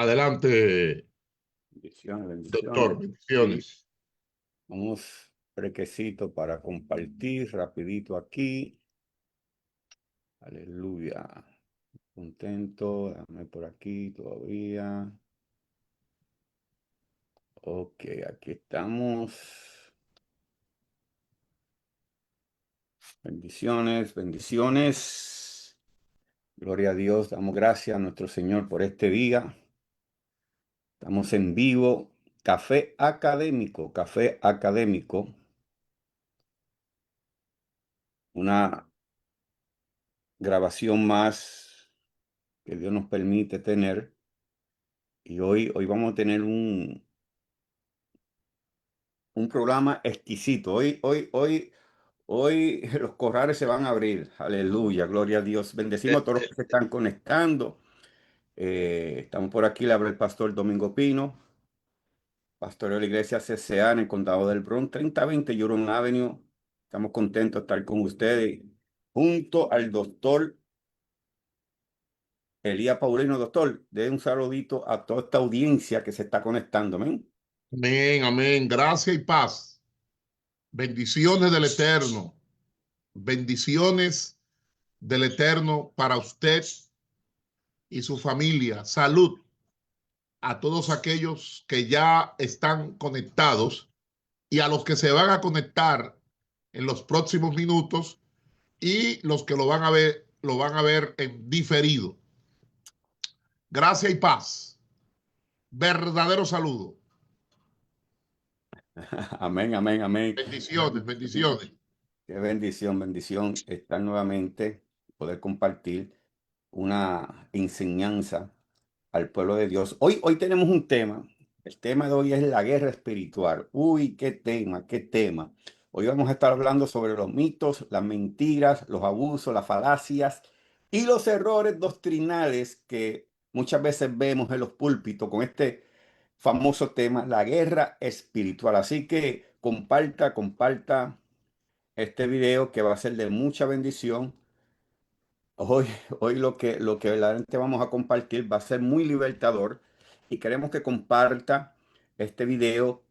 Adelante, Bendiciones, doctor. bendiciones. Sí, Bendiciones. vamos requisito para compartir rapidito aquí. Aleluya. Contento, dame por aquí todavía. Ok, aquí estamos. Bendiciones, bendiciones. Gloria a Dios, damos gracias a nuestro Señor por este día. Estamos en vivo. Café académico, café académico. Una grabación más que Dios nos permite tener. Y hoy vamos a tener un programa exquisito. Hoy los corrales se van a abrir. Aleluya, gloria a Dios. Bendecimos a todos los que se están conectando. Estamos por aquí, le habla el pastor Domingo Pino, pastor de la iglesia CCA en el condado del Bronx, 3020 Huron Avenue. Estamos contentos de estar con ustedes junto al doctor Elías Paulino. Doctor, de un saludito a toda esta audiencia que se está conectando. Amén. Amén, amén. Gracia y paz. Bendiciones del Eterno. Bendiciones del Eterno para usted y su familia. Salud a todos aquellos que ya están conectados y a los que se van a conectar en los próximos minutos y los que lo van a ver en diferido. Gracia y paz. Verdadero saludo. Amén, amén, amén. Bendiciones, bendiciones. Qué bendición, bendición estar nuevamente, poder compartir una enseñanza al pueblo de Dios. Hoy tenemos un tema. El tema de hoy es la guerra espiritual. Uy, qué tema, qué tema. Hoy vamos a estar hablando sobre los mitos, las mentiras, los abusos, las falacias y los errores doctrinales que muchas veces vemos en los púlpitos con este famoso tema, la guerra espiritual. Así que comparta este video que va a ser de mucha bendición. Hoy, hoy lo que verdaderamente vamos a compartir va a ser muy libertador y queremos que comparta este video.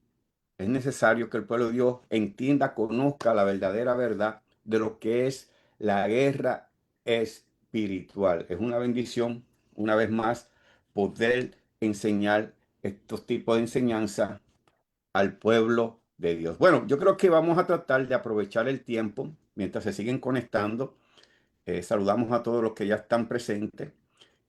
Es necesario que el pueblo de Dios entienda, conozca la verdadera verdad de lo que es la guerra espiritual. Es una bendición, una vez más, poder enseñar estos tipos de enseñanza al pueblo de Dios. Bueno, yo creo que vamos a tratar de aprovechar el tiempo mientras se siguen conectando. Saludamos a todos los que ya están presentes.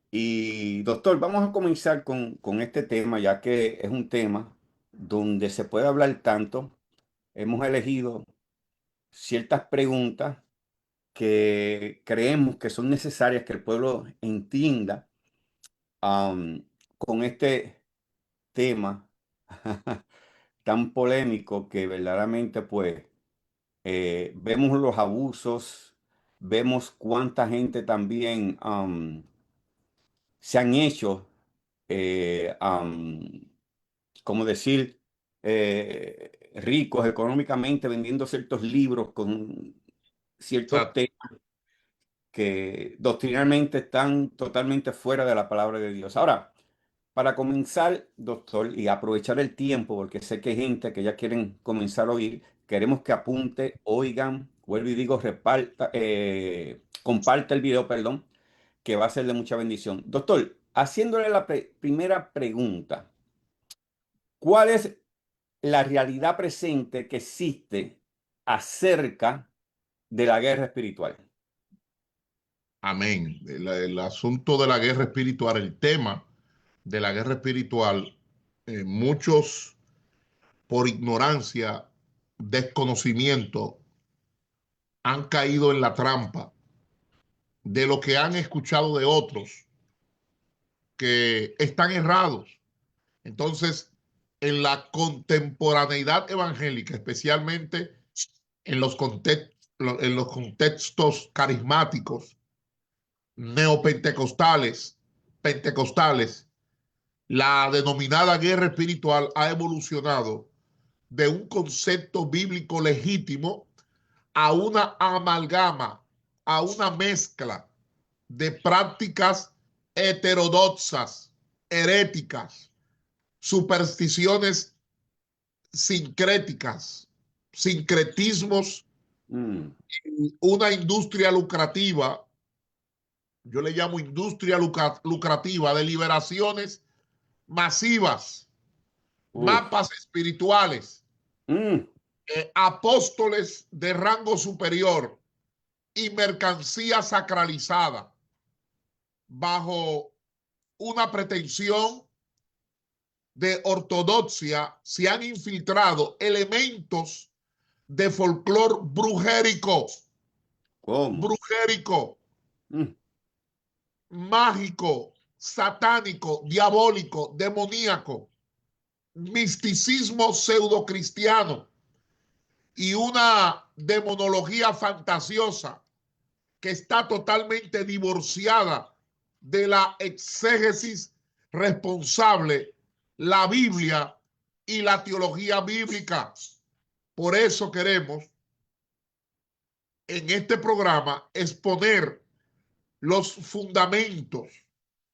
Y doctor, vamos a comenzar con este tema, ya que es un tema donde se puede hablar tanto. Hemos elegido ciertas preguntas que creemos que son necesarias que el pueblo entienda con este tema tan polémico que verdaderamente pues vemos los abusos, vemos cuánta gente también se han hecho, eh, um, como decir, ricos económicamente vendiendo ciertos libros con ciertos Exacto. temas que doctrinalmente están totalmente fuera de la palabra de Dios. Ahora, para comenzar, doctor, y aprovechar el tiempo, porque sé que hay gente que ya quieren comenzar a oír, queremos que apunte, oigan, vuelvo y digo, comparta el video, perdón, que va a ser de mucha bendición. Doctor, haciéndole la primera pregunta, ¿cuál es la realidad presente que existe acerca de la guerra espiritual? Amén. El asunto de la guerra espiritual, el tema de la guerra espiritual, muchos por ignorancia, desconocimiento, han caído en la trampa de lo que han escuchado de otros que están errados. Entonces, en la contemporaneidad evangélica, especialmente en los contextos carismáticos, neopentecostales, pentecostales, la denominada guerra espiritual ha evolucionado de un concepto bíblico legítimo a una amalgama, a una mezcla de prácticas heterodoxas heréticas, supersticiones sincréticas, sincretismos, una industria lucrativa, yo le llamo industria lucrativa de liberaciones masivas, Uf. mapas espirituales, apóstoles de rango superior y mercancía sacralizada bajo una pretensión de ortodoxia. Se han infiltrado elementos de folclore brujérico, ¿Cómo? brujérico, Mm. mágico, satánico, diabólico, demoníaco, misticismo pseudocristiano y una demonología fantasiosa que está totalmente divorciada de la exégesis responsable, la Biblia y la teología bíblica. Por eso queremos en este programa exponer los fundamentos,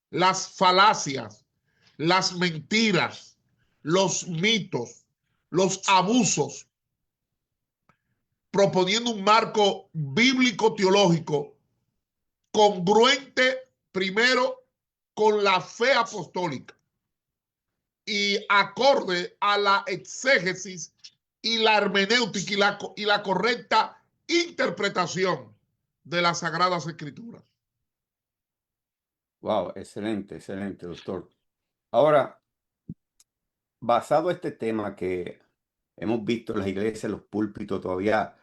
las falacias, las mentiras, los mitos, los abusos, proponiendo un marco bíblico teológico congruente primero con la fe apostólica y acorde a la exégesis y la hermenéutica y la correcta interpretación de las Sagradas Escrituras. Wow, excelente, excelente, doctor. Ahora, basado en este tema que hemos visto en las iglesias, los púlpitos, todavía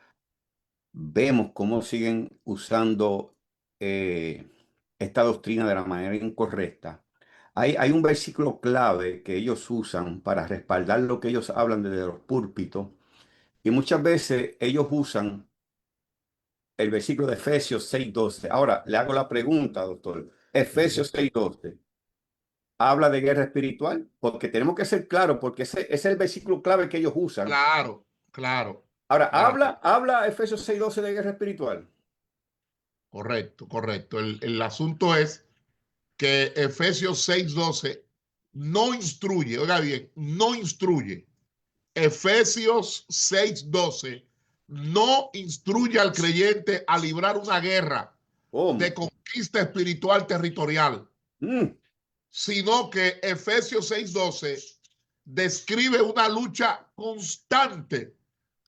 vemos cómo siguen usando esta doctrina de la manera incorrecta. Hay un versículo clave que ellos usan para respaldar lo que ellos hablan desde los púlpitos, y muchas veces ellos usan el versículo de Efesios 6:12. Ahora, le hago la pregunta, doctor. Efesios 6:12. ¿Habla de guerra espiritual? Porque tenemos que ser claros, porque ese es el versículo clave que ellos usan. Claro, claro, Ahora, claro. ¿habla Efesios 6:12 de guerra espiritual? Correcto, correcto. El asunto es que Efesios 6:12 no instruye, oiga bien, no instruye. Efesios 6:12 no instruye al creyente a librar una guerra de ¿Cómo? conquista espiritual territorial, Mm, sino que Efesios 6:12 describe una lucha constante,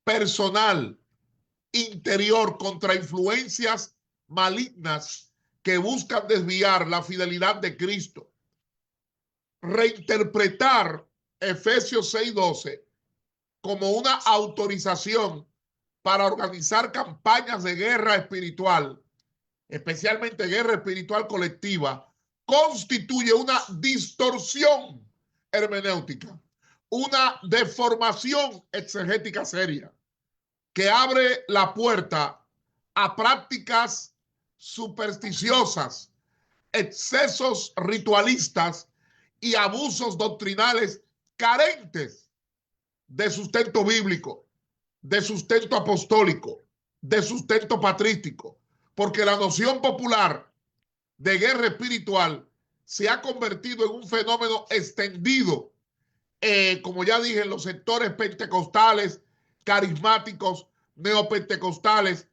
personal, interior contra influencias malignas que buscan desviar la fidelidad de Cristo. Reinterpretar Efesios 6:12 como una autorización para organizar campañas de guerra espiritual, especialmente guerra espiritual colectiva, constituye una distorsión hermenéutica, una deformación exegética seria que abre la puerta a prácticas supersticiosas, excesos ritualistas y abusos doctrinales carentes de sustento bíblico, de sustento apostólico, de sustento patrístico, porque la noción popular de guerra espiritual se ha convertido en un fenómeno extendido, como ya dije, en los sectores pentecostales, carismáticos, neopentecostales,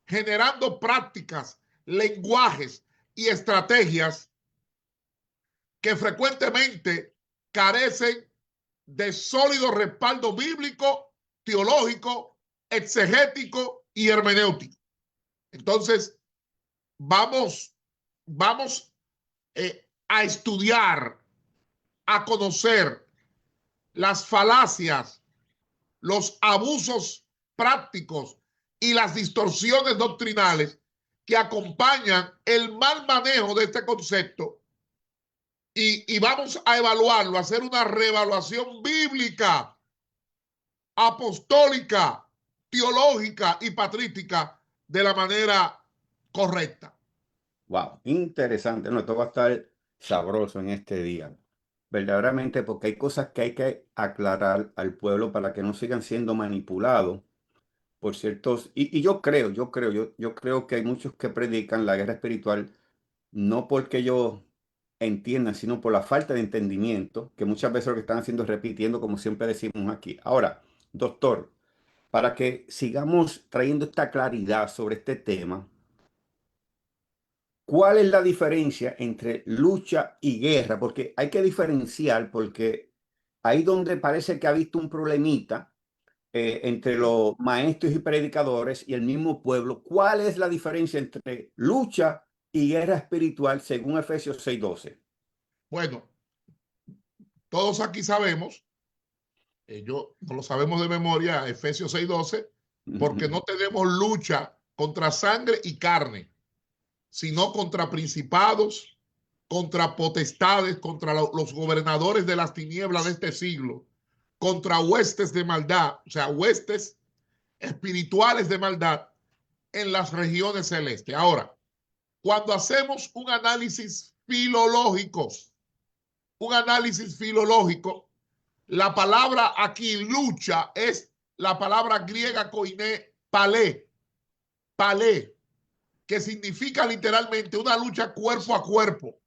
generando prácticas, lenguajes y estrategias que frecuentemente carecen de sólido respaldo bíblico, teológico, exegético y hermenéutico. Entonces, vamos a estudiar, a conocer las falacias, los abusos prácticos y las distorsiones doctrinales que acompañan el mal manejo de este concepto y vamos a evaluarlo, a hacer una reevaluación bíblica, apostólica, teológica y patrística de la manera correcta. wow, interesante. No, esto va a estar sabroso en este día. Verdaderamente, porque hay cosas que hay que aclarar al pueblo para que no sigan siendo manipulados por ciertos. Y yo creo que hay muchos que predican la guerra espiritual, no porque ellos entiendan, sino por la falta de entendimiento, que muchas veces lo que están haciendo es repitiendo, como siempre decimos aquí. Ahora, doctor, para que sigamos trayendo esta claridad sobre este tema, ¿cuál es la diferencia entre lucha y guerra? Porque hay que diferenciar, porque ahí donde parece que ha visto un problemita entre los maestros y predicadores y el mismo pueblo, ¿cuál es la diferencia entre lucha y guerra espiritual según Efesios 6:12? Bueno, todos aquí sabemos, yo no lo sabemos de memoria, Efesios 6:12, porque no tenemos lucha contra sangre y carne, sino contra principados, contra potestades, contra los gobernadores de las tinieblas de este siglo, contra huestes de maldad, o sea, huestes espirituales de maldad en las regiones celestes. Ahora, cuando hacemos un análisis filológico, la palabra aquí lucha es la palabra griega koiné palé, palé, que significa literalmente una lucha cuerpo a cuerpo,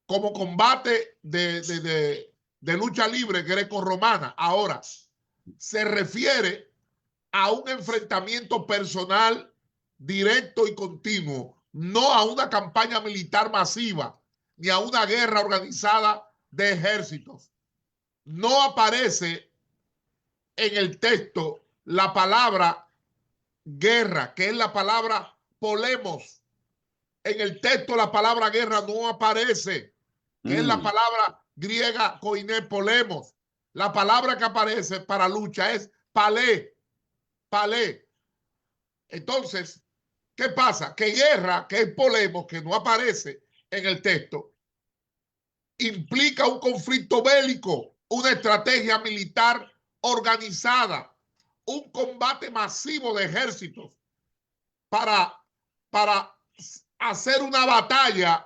como combate de lucha libre greco-romana. Ahora, se refiere a un enfrentamiento personal, directo y continuo, no a una campaña militar masiva, ni a una guerra organizada de ejércitos. No aparece en el texto la palabra guerra, que es la palabra polemos. En el texto la palabra guerra no aparece, que es la palabra griega koiné polemos. La palabra que aparece para lucha es palé, palé. Entonces, ¿qué pasa? Que guerra, que es polemos, que no aparece en el texto, implica un conflicto bélico, una estrategia militar organizada, un combate masivo de ejércitos para, para hacer una batalla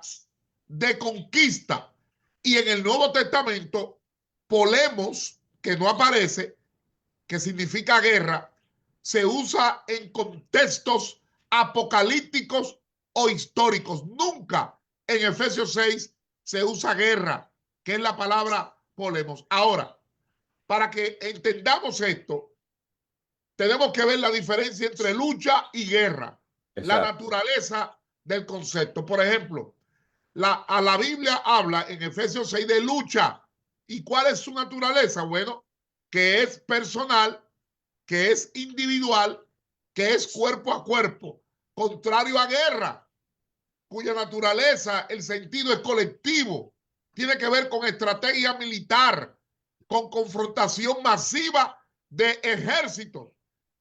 de conquista. Y en el Nuevo Testamento, polemos, que no aparece, que significa guerra, se usa en contextos apocalípticos o históricos. Nunca en Efesios 6 se usa guerra, que es la palabra polemos. Ahora, para que entendamos esto, tenemos que ver la diferencia entre lucha y guerra, la Exacto. naturaleza del concepto. Por ejemplo, a la Biblia habla en Efesios 6 de lucha. ¿Y cuál es su naturaleza? Bueno, que es personal, que es individual, que es cuerpo a cuerpo, contrario a guerra, cuya naturaleza, el sentido es colectivo, tiene que ver con estrategia militar, con confrontación masiva de ejércitos.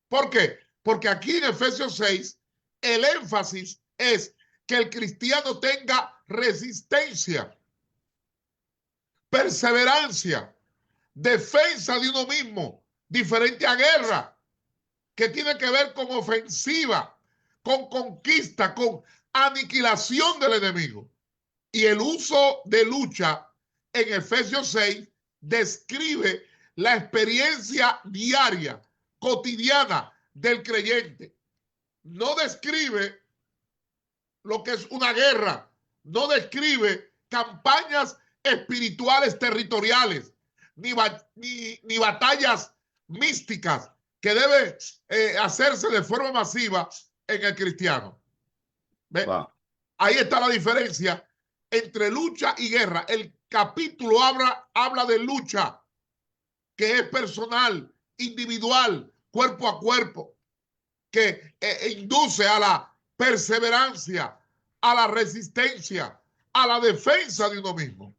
¿Por qué? Porque aquí en Efesios 6, el énfasis es que el cristiano tenga resistencia, perseverancia, defensa de uno mismo, diferente a guerra, que tiene que ver con ofensiva, con conquista, con aniquilación del enemigo. Y el uso de lucha en Efesios 6 describe la experiencia diaria, cotidiana del creyente. No describe lo que es una guerra, no describe campañas espirituales territoriales, ni batallas místicas que debe hacerse de forma masiva en el cristiano. ¿Ve? Wow. Ahí está la diferencia entre lucha y guerra. El capítulo habla de lucha, que es personal, individual, cuerpo a cuerpo, que induce a la perseverancia, a la resistencia, a la defensa de uno mismo.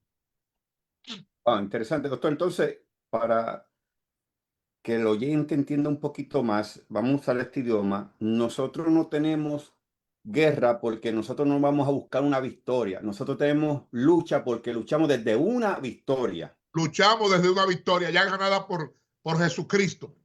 Wow, interesante, doctor. Entonces, para que el oyente entienda un poquito más, vamos a usar este idioma. Nosotros no tenemos guerra porque nosotros no vamos a buscar una victoria. Nosotros tenemos lucha porque luchamos desde una victoria. Luchamos desde una victoria ya ganada por Jesucristo.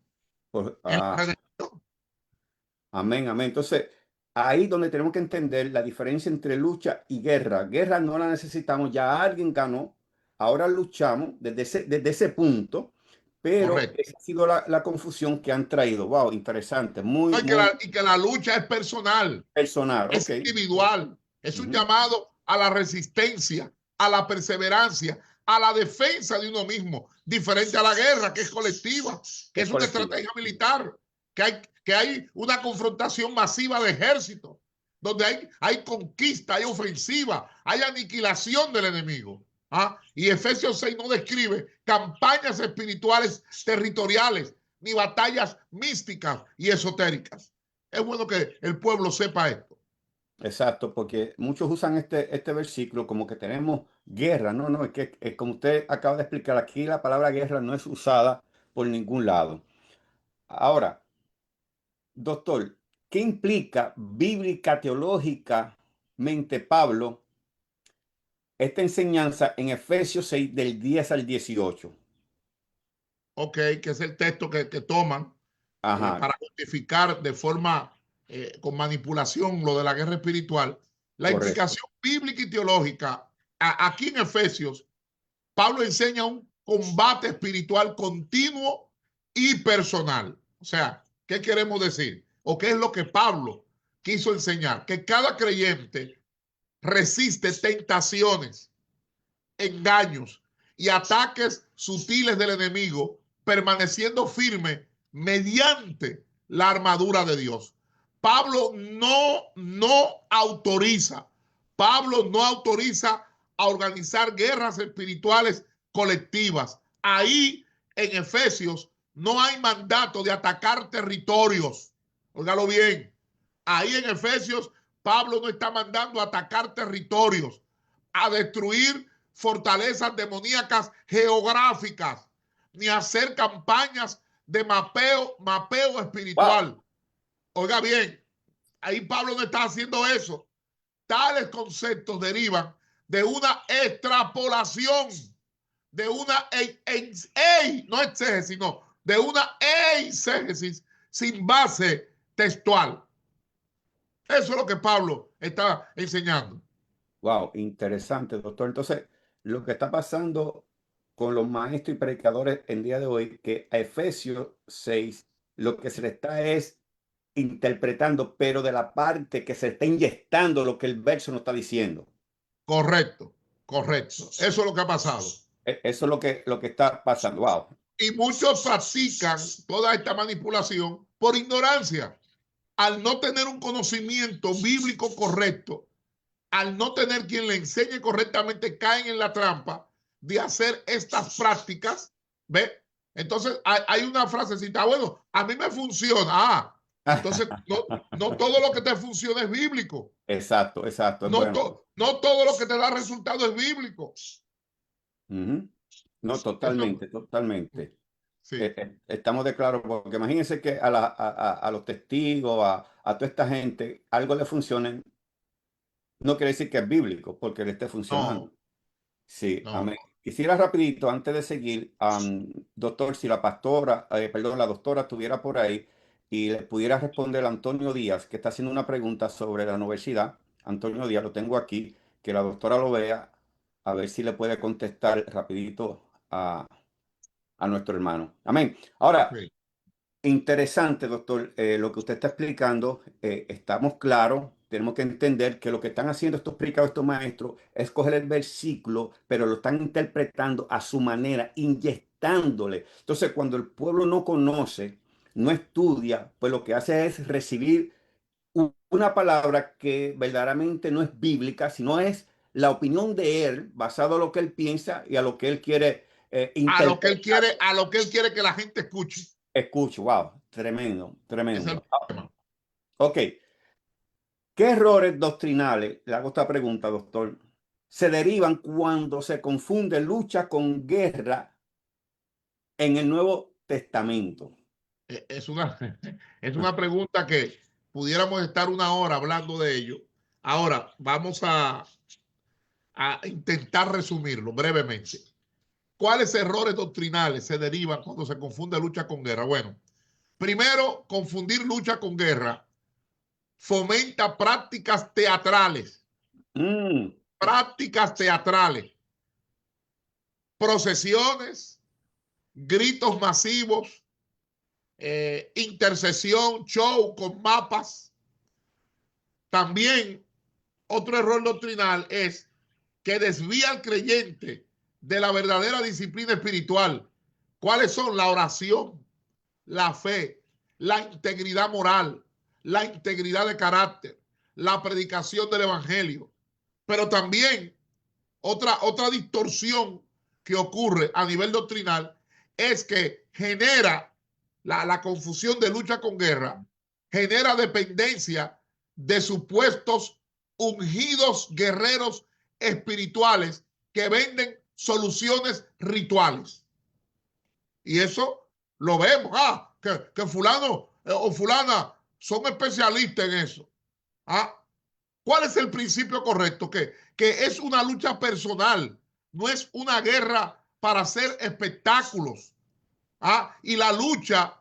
Amén, amén. Entonces, ahí donde tenemos que entender la diferencia entre lucha y guerra. Guerra no la necesitamos, ya alguien ganó, ahora luchamos desde ese punto, pero Correcto. esa ha sido la confusión que han traído. Wow, interesante, muy, No, muy y que la lucha es personal, personal. es Ok. individual, es un llamado a la resistencia, a la perseverancia, a la defensa de uno mismo, diferente a la guerra, que es colectiva, que es una estrategia militar, que hay una confrontación masiva de ejércitos, donde hay conquista, hay ofensiva, hay aniquilación del enemigo. ¿Ah? Y Efesios 6 no describe campañas espirituales territoriales, ni batallas místicas y esotéricas. Es bueno que el pueblo sepa esto. Exacto, porque muchos usan este versículo como que tenemos guerra. No, no, es que como usted acaba de explicar, aquí la palabra guerra no es usada por ningún lado. Ahora, doctor, ¿qué implica bíblica teológicamente Pablo esta enseñanza en Efesios 6 del 10 al 18? Ok, que es el texto que toman Ajá, para justificar de forma con manipulación lo de la guerra espiritual. La correcto. implicación bíblica y teológica, aquí en Efesios, Pablo enseña un combate espiritual continuo y personal. O sea, ¿qué queremos decir? ¿O qué es lo que Pablo quiso enseñar? Que cada creyente resiste tentaciones, engaños y ataques sutiles del enemigo, permaneciendo firme mediante la armadura de Dios. Pablo Pablo no autoriza a organizar guerras espirituales colectivas. Ahí en Efesios no hay mandato de atacar territorios. Óigalo bien. Ahí en Efesios Pablo no está mandando a atacar territorios, a destruir fortalezas demoníacas geográficas, ni hacer campañas de mapeo Wow, espiritual. Oiga bien, ahí Pablo no está haciendo eso. Tales conceptos derivan de una extrapolación, de una no exégesis, sino de una eisegesis sin base textual. Eso es lo que Pablo está enseñando. wow, interesante, doctor. Entonces, lo que está pasando con los maestros y predicadores en día de hoy, que a Efesios 6 lo que se le está es interpretando, pero de la parte que se está inyectando lo que el verso no está diciendo. Correcto, correcto. Eso es lo que ha pasado. Eso es lo que está pasando. Wow. Y muchos practican toda esta manipulación por ignorancia. Al no tener un conocimiento bíblico correcto, al no tener quien le enseñe correctamente, caen en la trampa de hacer estas prácticas. ¿Ve? Entonces hay una frasecita, bueno, a mí me funciona. Entonces no todo lo que te funciona es bíblico. Exacto, exacto, es bueno. No todo lo que te da resultado es bíblico. Ujú. No, Eso, totalmente, totalmente. sí, Estamos de claro, porque imagínense que a los testigos, a toda esta gente, algo le funcione, no quiere decir que es bíblico, porque le esté no, funcionando. Sí, no. amén. Quisiera rapidito, antes de seguir, doctor, si la pastora, perdón, la doctora estuviera por ahí y le pudiera responder a Antonio Díaz, que está haciendo una pregunta sobre la universidad. Antonio Díaz, lo tengo aquí, que la doctora lo vea, a ver si le puede contestar rapidito a nuestro hermano. Amén. Ahora, Sí. interesante, doctor, lo que usted está explicando. Estamos claros, tenemos que entender que lo que están haciendo estos predicadores, estos maestros, es coger el versículo, pero lo están interpretando a su manera, inyectándole. Entonces, cuando el pueblo no conoce, no estudia, pues lo que hace es recibir una palabra que verdaderamente no es bíblica, sino es la opinión de él, basado en lo que él piensa y a lo que él quiere interpretar. A lo que él quiere que la gente escuche. Escucho, wow, tremendo, Ese es el tremendo. problema. Ok, ¿qué errores doctrinales, le hago esta pregunta, doctor, se derivan cuando se confunde lucha con guerra en el Nuevo Testamento? Es una, es una pregunta que pudiéramos estar una hora hablando de ello. Ahora, vamos a intentar resumirlo brevemente. ¿Cuáles errores doctrinales se derivan cuando se confunde lucha con guerra? Bueno, primero, confundir lucha con guerra fomenta Mm, prácticas teatrales, procesiones, gritos masivos, intercesión, show con mapas. También otro error doctrinal es que desvía al creyente de la verdadera disciplina espiritual. ¿Cuáles son? La oración, la fe, la integridad moral, la integridad de carácter, la predicación del evangelio. Pero también otra distorsión que ocurre a nivel doctrinal es que genera la confusión de lucha con guerra, genera dependencia de supuestos ungidos guerreros espirituales que venden soluciones rituales. Y eso lo vemos, que fulano o fulana son especialistas en eso. ¿Cuál es el principio correcto? Que es una lucha personal, no es una guerra para hacer espectáculos. Y la lucha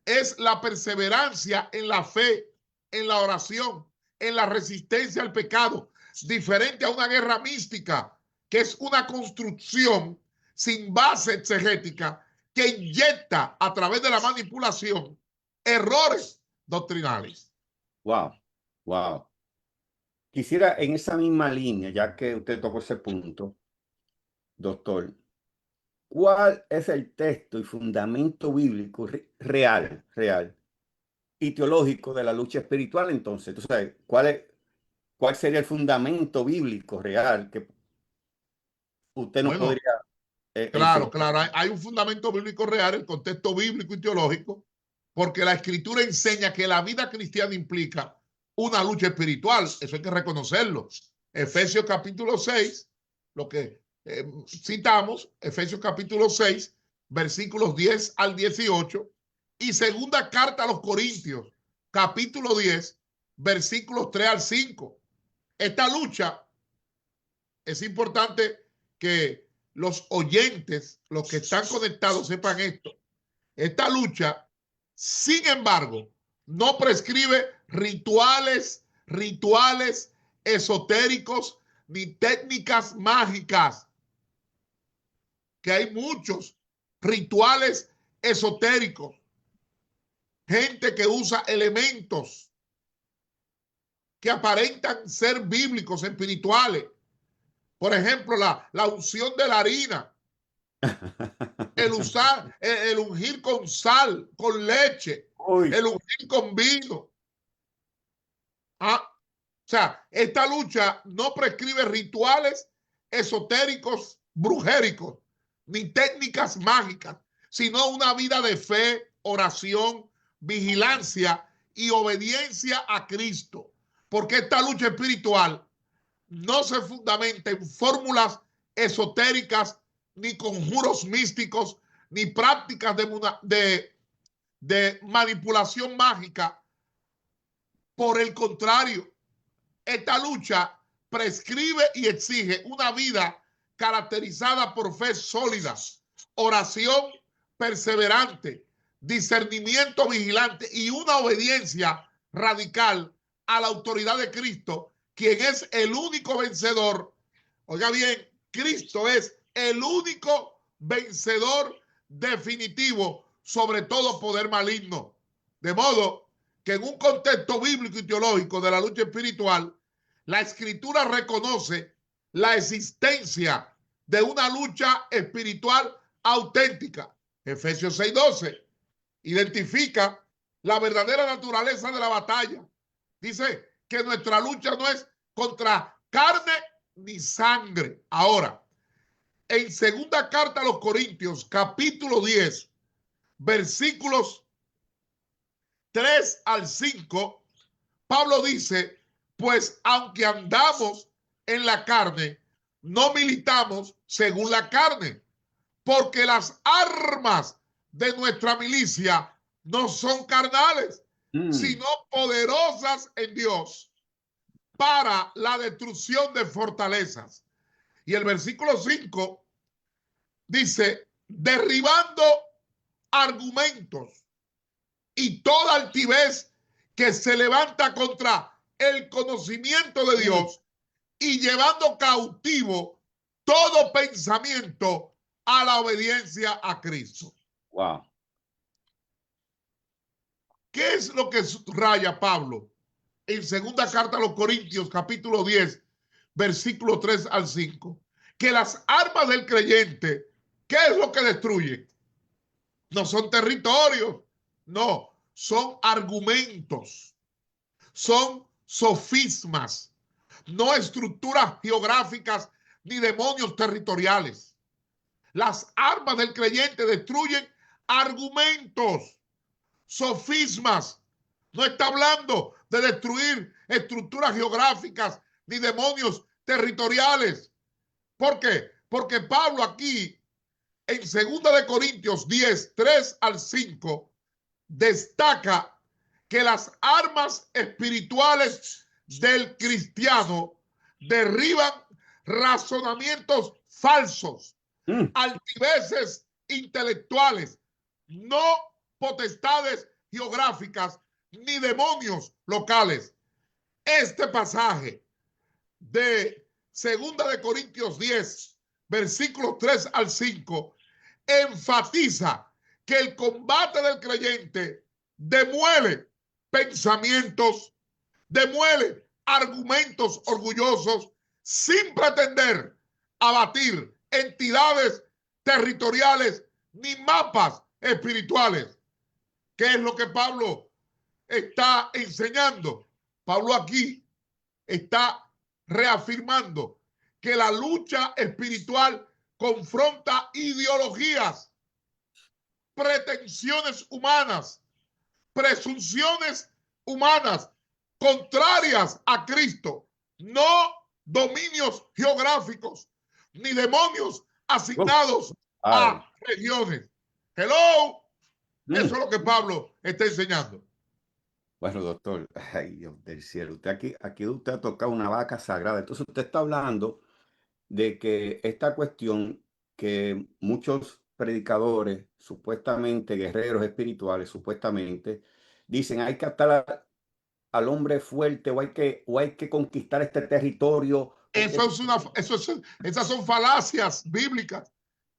es la perseverancia en la fe, en la oración, en la resistencia al pecado, diferente a una guerra mística, que es una construcción sin base exegética que inyecta a través de la manipulación errores doctrinales. Wow, wow. Quisiera en esa misma línea, ya que usted tocó ese punto, doctor, ¿cuál es el texto y fundamento bíblico real y teológico de la lucha espiritual? Entonces, ¿tú sabes cuál sería el fundamento bíblico real que usted nos Bueno, podría claro, enseñar? claro, hay un fundamento bíblico real, el contexto bíblico y teológico, porque la escritura enseña que la vida cristiana implica una lucha espiritual, eso hay que reconocerlo. Efesios capítulo 6, lo que citamos, Efesios capítulo 6, versículos 10 al 18, y segunda carta a los Corintios, capítulo 10, versículos 3 al 5. Esta lucha es importante que los oyentes, los que están conectados, sepan esto. Esta lucha, sin embargo, no prescribe rituales esotéricos ni técnicas mágicas, que hay muchos rituales esotéricos, gente que usa elementos que aparentan ser bíblicos, espirituales. Por ejemplo, la unción de la harina, el ungir con sal, con leche, Uy. el ungir con vino. O sea, esta lucha no prescribe rituales esotéricos, brujéricos, ni técnicas mágicas, sino una vida de fe, oración, vigilancia y obediencia a Cristo. Porque esta lucha espiritual no se fundamenta en fórmulas esotéricas, ni conjuros místicos, ni prácticas de manipulación mágica. Por el contrario, esta lucha prescribe y exige una vida caracterizada por fe sólida, oración perseverante, discernimiento vigilante y una obediencia radical a la autoridad de Cristo, quien es el único vencedor. Oiga bien, Cristo es el único vencedor definitivo sobre todo poder maligno. De modo que en un contexto bíblico y teológico de la lucha espiritual, la Escritura reconoce la existencia de una lucha espiritual auténtica. Efesios 6:12 identifica la verdadera naturaleza de la batalla. Dice que nuestra lucha no es contra carne ni sangre. Ahora, en segunda carta a los Corintios, capítulo 10, versículos 3 al 5, Pablo dice, pues aunque andamos en la carne, no militamos según la carne, porque las armas de nuestra milicia no son carnales, sino poderosas en Dios para la destrucción de fortalezas. Y el versículo 5 dice, derribando argumentos y toda altivez que se levanta contra el conocimiento de Dios y llevando cautivo todo pensamiento a la obediencia a Cristo. Wow. ¿Qué es lo que subraya Pablo en segunda carta a los Corintios, capítulo 10, versículo 3 al 5, que las armas del creyente, ¿qué es lo que destruyen? No son territorios, no, son argumentos, son sofismas, no estructuras geográficas ni demonios territoriales. Las armas del creyente destruyen argumentos, sofismas. No está hablando de destruir estructuras geográficas ni demonios territoriales. ¿Por qué? Porque Pablo aquí, en 2 Corintios 10, 3 al 5, destaca que las armas espirituales del cristiano derriban razonamientos falsos, altiveces intelectuales, no potestades geográficas ni demonios locales. Este pasaje de 2 Corintios 10, versículos 3 al 5, enfatiza que el combate del creyente demuele pensamientos, demuele argumentos orgullosos sin pretender abatir entidades territoriales ni mapas espirituales. ¿Qué es lo que Pablo está enseñando? Pablo aquí está reafirmando que la lucha espiritual confronta ideologías, pretensiones humanas, presunciones humanas contrarias a Cristo, no dominios geográficos ni demonios asignados a regiones. Hello, eso es lo que Pablo está enseñando. Bueno, doctor, ay Dios del cielo, usted aquí usted ha tocado una vaca sagrada. Entonces usted está hablando de que esta cuestión que muchos predicadores, supuestamente guerreros espirituales, supuestamente, dicen hay que atar al hombre fuerte o hay que conquistar este territorio. Esas son falacias bíblicas,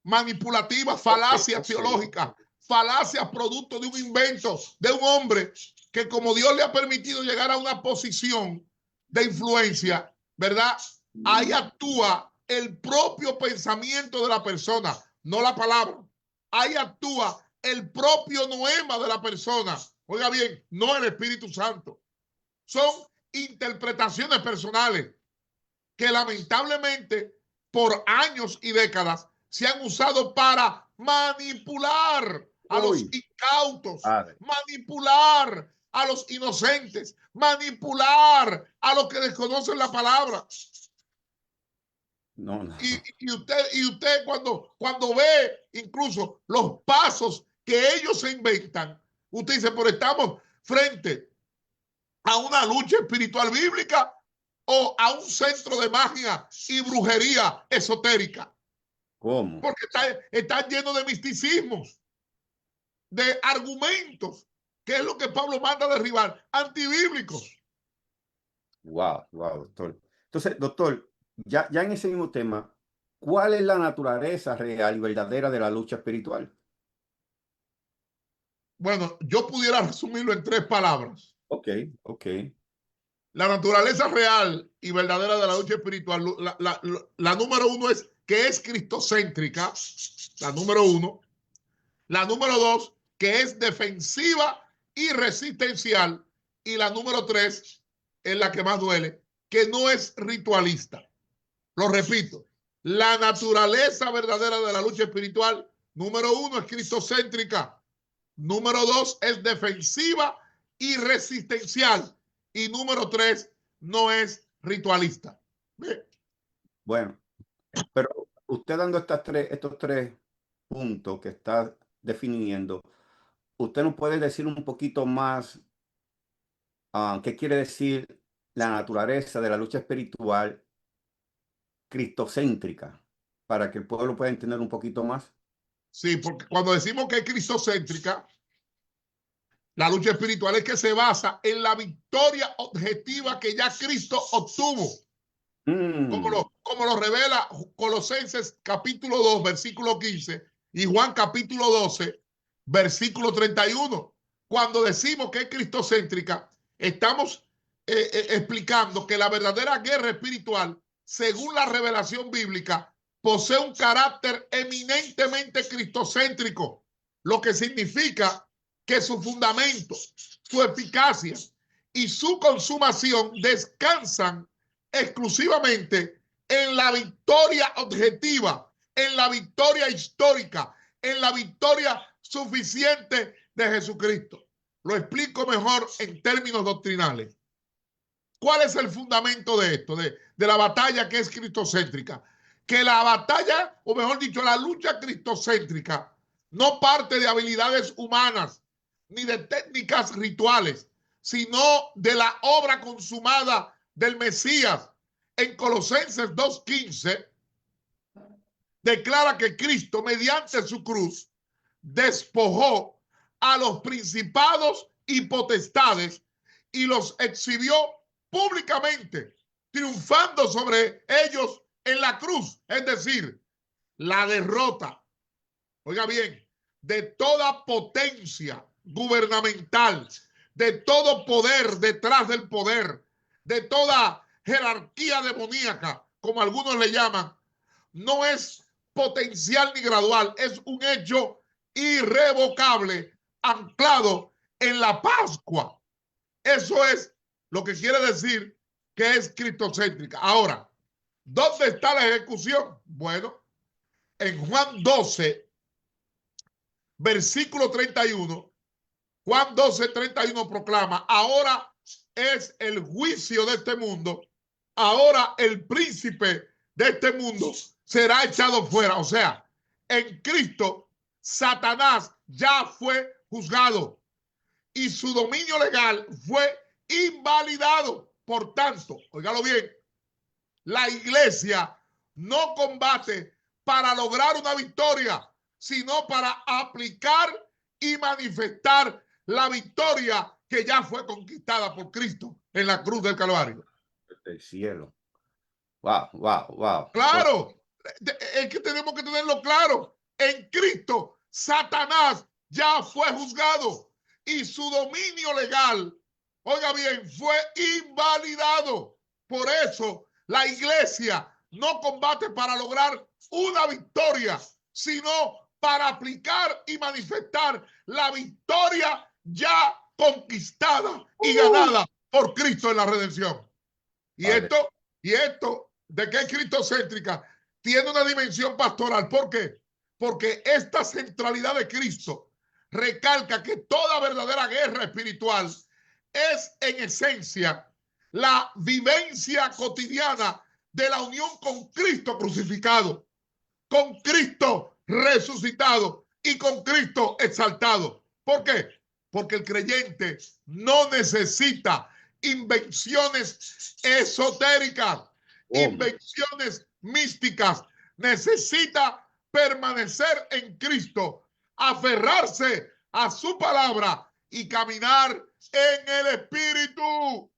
manipulativas, falacias teológicas, falacias producto de un invento de un hombre que, como Dios le ha permitido llegar a una posición de influencia, ¿verdad? Ahí actúa el propio pensamiento de la persona, no la palabra. Ahí actúa el propio noema de la persona. Oiga bien, no el Espíritu Santo. Son interpretaciones personales que lamentablemente por años y décadas se han usado para manipular a los incautos, manipular a los inocentes, manipular a los que desconocen la palabra. No. Y usted cuando ve incluso los pasos que ellos se inventan, usted dice, pero estamos frente a una lucha espiritual bíblica o a un centro de magia y brujería esotérica. ¿Cómo? Porque está lleno de misticismos, de argumentos, que es lo que Pablo manda a derribar, antibíblicos. Wow, doctor. Entonces, doctor, ya en ese mismo tema, ¿cuál es la naturaleza real y verdadera de la lucha espiritual? Bueno, yo pudiera resumirlo en 3 palabras. Ok. La naturaleza real y verdadera de la lucha espiritual, la número 1 es que es cristocéntrica, la número 1. La número 2, que es defensiva y resistencial. Y la número 3 es la que más duele, que no es ritualista. Lo repito, la naturaleza verdadera de la lucha espiritual, número 1 es cristocéntrica, número 2 es defensiva y resistencial, y número 3 no es ritualista. Bien. Bueno, pero usted dando estos tres puntos que está definiendo, ¿usted nos puede decir un poquito más qué quiere decir la naturaleza de la lucha espiritual cristocéntrica para que el pueblo pueda entender un poquito más? Sí, porque cuando decimos que es cristocéntrica, la lucha espiritual es que se basa en la victoria objetiva que ya Cristo obtuvo. Como lo revela Colosenses capítulo 2, versículo 15 y Juan capítulo 12, versículo 31. Cuando decimos que es cristocéntrica, estamos explicando que la verdadera guerra espiritual según la revelación bíblica, posee un carácter eminentemente cristocéntrico, lo que significa que su fundamento, su eficacia y su consumación descansan exclusivamente en la victoria objetiva, en la victoria histórica, en la victoria suficiente de Jesucristo. Lo explico mejor en términos doctrinales. ¿Cuál es el fundamento de esto, de la batalla que es cristocéntrica? Que la batalla, o mejor dicho, la lucha cristocéntrica no parte de habilidades humanas ni de técnicas rituales, sino de la obra consumada del Mesías. En Colosenses 2:15 declara que Cristo, mediante su cruz, despojó a los principados y potestades y los exhibió públicamente, triunfando sobre ellos en la cruz, es decir, la derrota, oiga bien, de toda potencia gubernamental, de todo poder detrás del poder, de toda jerarquía demoníaca, como algunos le llaman. No es potencial ni gradual, es un hecho irrevocable, anclado en la Pascua. Eso es lo que quiere decir que es cristocéntrica. Ahora, ¿dónde está la ejecución? Bueno, en Juan 12, versículo 31, Juan 12, 31 proclama: ahora es el juicio de este mundo, ahora el príncipe de este mundo será echado fuera. O sea, en Cristo, Satanás ya fue juzgado y su dominio legal fue invalidado. Por tanto, óigalo bien, la iglesia no combate para lograr una victoria, sino para aplicar y manifestar la victoria que ya fue conquistada por Cristo en la cruz del Calvario. Del cielo. Wow, wow, wow. Claro, es que tenemos que tenerlo claro. En Cristo, Satanás ya fue juzgado y su dominio legal, oiga bien, fue invalidado. Por eso la iglesia no combate para lograr una victoria, sino para aplicar y manifestar la victoria ya conquistada y ganada por Cristo en la redención. Y esto de que es cristocéntrica tiene una dimensión pastoral. ¿Por qué? Porque esta centralidad de Cristo recalca que toda verdadera guerra espiritual es en esencia la vivencia cotidiana de la unión con Cristo crucificado, con Cristo resucitado y con Cristo exaltado. ¿Por qué? Porque el creyente no necesita invenciones esotéricas, invenciones místicas. Necesita permanecer en Cristo, aferrarse a su palabra y caminar en el Espíritu.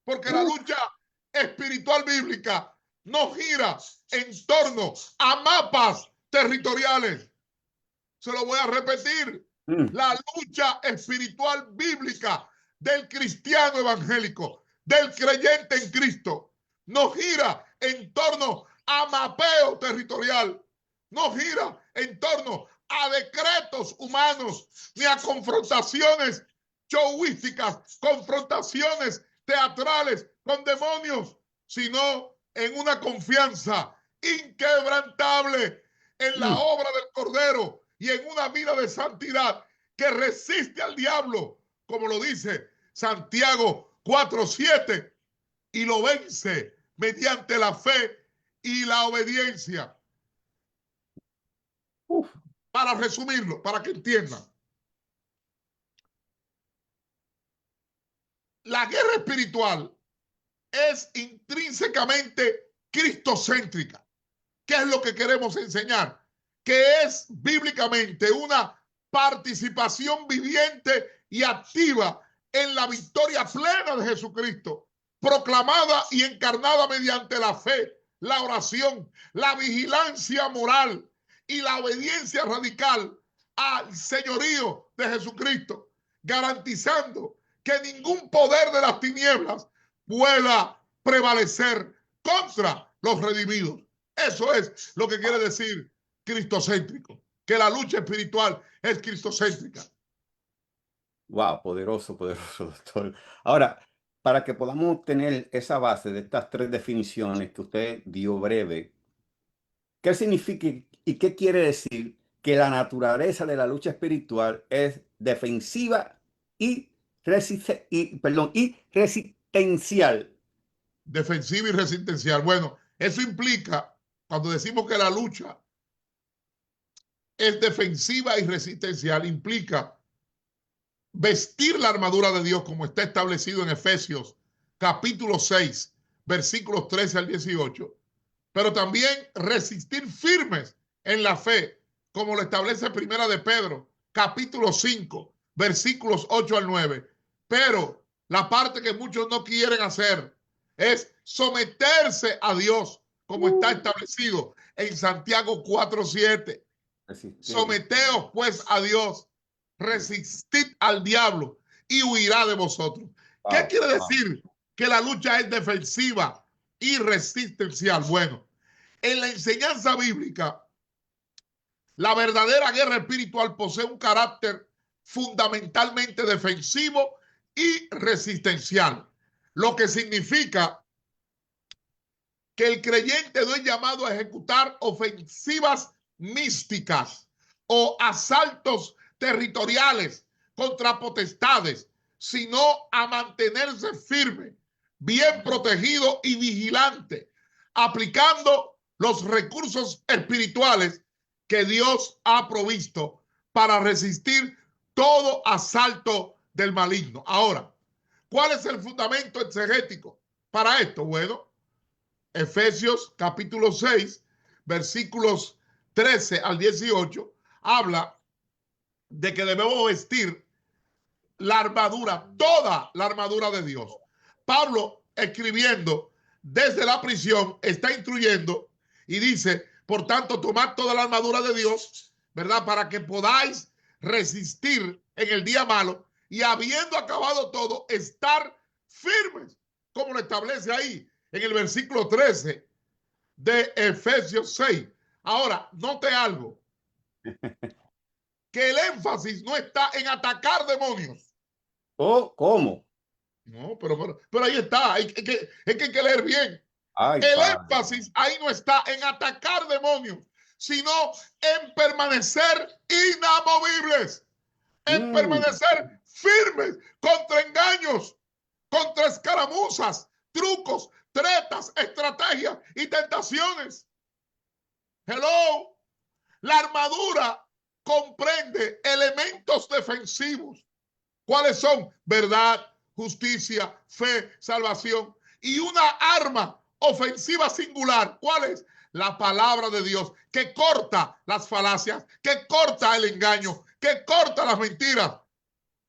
Porque la lucha espiritual bíblica no gira en torno a mapas territoriales. Se lo voy a repetir. La lucha espiritual bíblica del cristiano evangélico, del creyente en Cristo, no gira en torno a mapeo territorial, no gira en torno a decretos humanos, ni a confrontaciones showísticas, confrontaciones teatrales con demonios, sino en una confianza inquebrantable en la obra del Cordero y en una vida de santidad que resiste al diablo, como lo dice Santiago 4:7, y lo vence mediante la fe y la obediencia. Para resumirlo, para que entiendan, la guerra espiritual es intrínsecamente cristocéntrica. ¿Qué es lo que queremos enseñar? Que es bíblicamente una participación viviente y activa en la victoria plena de Jesucristo, proclamada y encarnada mediante la fe, la oración, la vigilancia moral y la obediencia radical al señorío de Jesucristo, garantizando que ningún poder de las tinieblas pueda prevalecer contra los redimidos. Eso es lo que quiere decir cristocéntrico, que la lucha espiritual es cristocéntrica. Wow, poderoso, poderoso, doctor. Ahora, para que podamos tener esa base de estas tres definiciones que usted dio breve, ¿qué significa y qué quiere decir que la naturaleza de la lucha espiritual es defensiva y, y resistencial? Defensiva y resistencial. Bueno, eso implica, cuando decimos que la lucha es defensiva y resistencial, implica vestir la armadura de Dios como está establecido en Efesios capítulo 6, versículos 13 al 18, pero también resistir firmes en la fe, como lo establece Primera de Pedro, capítulo 5, versículos 8 al 9. Pero la parte que muchos no quieren hacer es someterse a Dios, como está establecido en Santiago 4:7. Someteos pues a Dios, resistid al diablo y huirá de vosotros. ¿Qué quiere decir que la lucha es defensiva y resistencial? Bueno, en la enseñanza bíblica, la verdadera guerra espiritual posee un carácter fundamentalmente defensivo y resistencial, lo que significa que el creyente no es llamado a ejecutar ofensivas místicas o asaltos territoriales contra potestades, sino a mantenerse firme, bien protegido y vigilante, aplicando los recursos espirituales que Dios ha provisto para resistir todo asalto del maligno. Ahora, ¿cuál es el fundamento exegético para esto? Bueno, Efesios capítulo 6, versículos 13 al 18, habla de que debemos vestir la armadura, toda la armadura de Dios. Pablo, escribiendo desde la prisión, está instruyendo y dice, por tanto, tomad toda la armadura de Dios, ¿verdad? Para que podáis resistir en el día malo y habiendo acabado todo, estar firmes, como lo establece ahí en el versículo 13 de Efesios 6. Ahora, note algo, que el énfasis no está en atacar demonios. ¿Oh, cómo? No, pero ahí está, hay que leer bien. Ay, el padre. énfasis ahí no está en atacar demonios, sino en permanecer inamovibles, en permanecer firmes contra engaños, contra escaramuzas, trucos, tretas, estrategias y tentaciones. Hello. La armadura comprende elementos defensivos. ¿Cuáles son? Verdad, justicia, fe, salvación. Y una arma ofensiva singular. ¿Cuál es? La palabra de Dios, que corta las falacias, que corta el engaño, que corta las mentiras.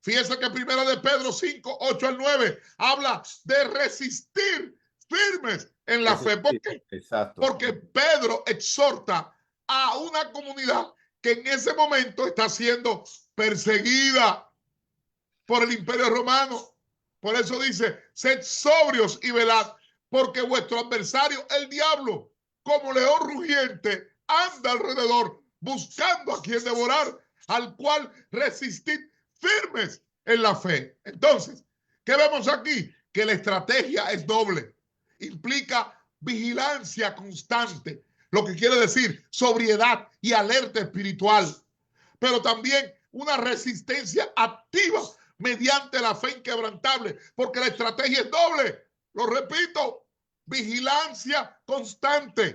Fíjense que Primera de Pedro 5, 8 al 9 habla de resistir firmes en la fe. ¿Por qué? Exacto. Porque Pedro exhorta a una comunidad que en ese momento está siendo perseguida por el Imperio Romano. Por eso dice, sed sobrios y velad, porque vuestro adversario, el diablo, como león rugiente, anda alrededor, buscando a quien devorar, al cual resistid firmes en la fe. Entonces, ¿qué vemos aquí? Que la estrategia es doble. Implica vigilancia constante, lo que quiere decir sobriedad y alerta espiritual, pero también una resistencia activa mediante la fe inquebrantable, porque la estrategia es doble. Lo repito, vigilancia constante,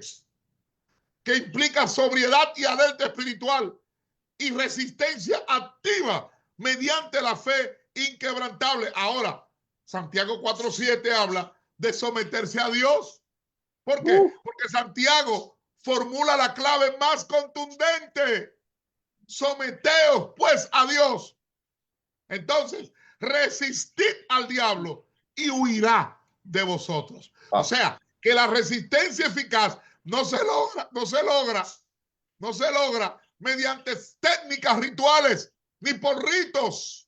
que implica sobriedad y alerta espiritual, y resistencia activa mediante la fe inquebrantable. Ahora, Santiago 4:7 habla de someterse a Dios. ¿Por qué? Porque Santiago formula la clave más contundente. Someteos pues a Dios. Entonces, resistid al diablo y huirá de vosotros. O sea, que la resistencia eficaz no se logra mediante técnicas rituales, ni por ritos,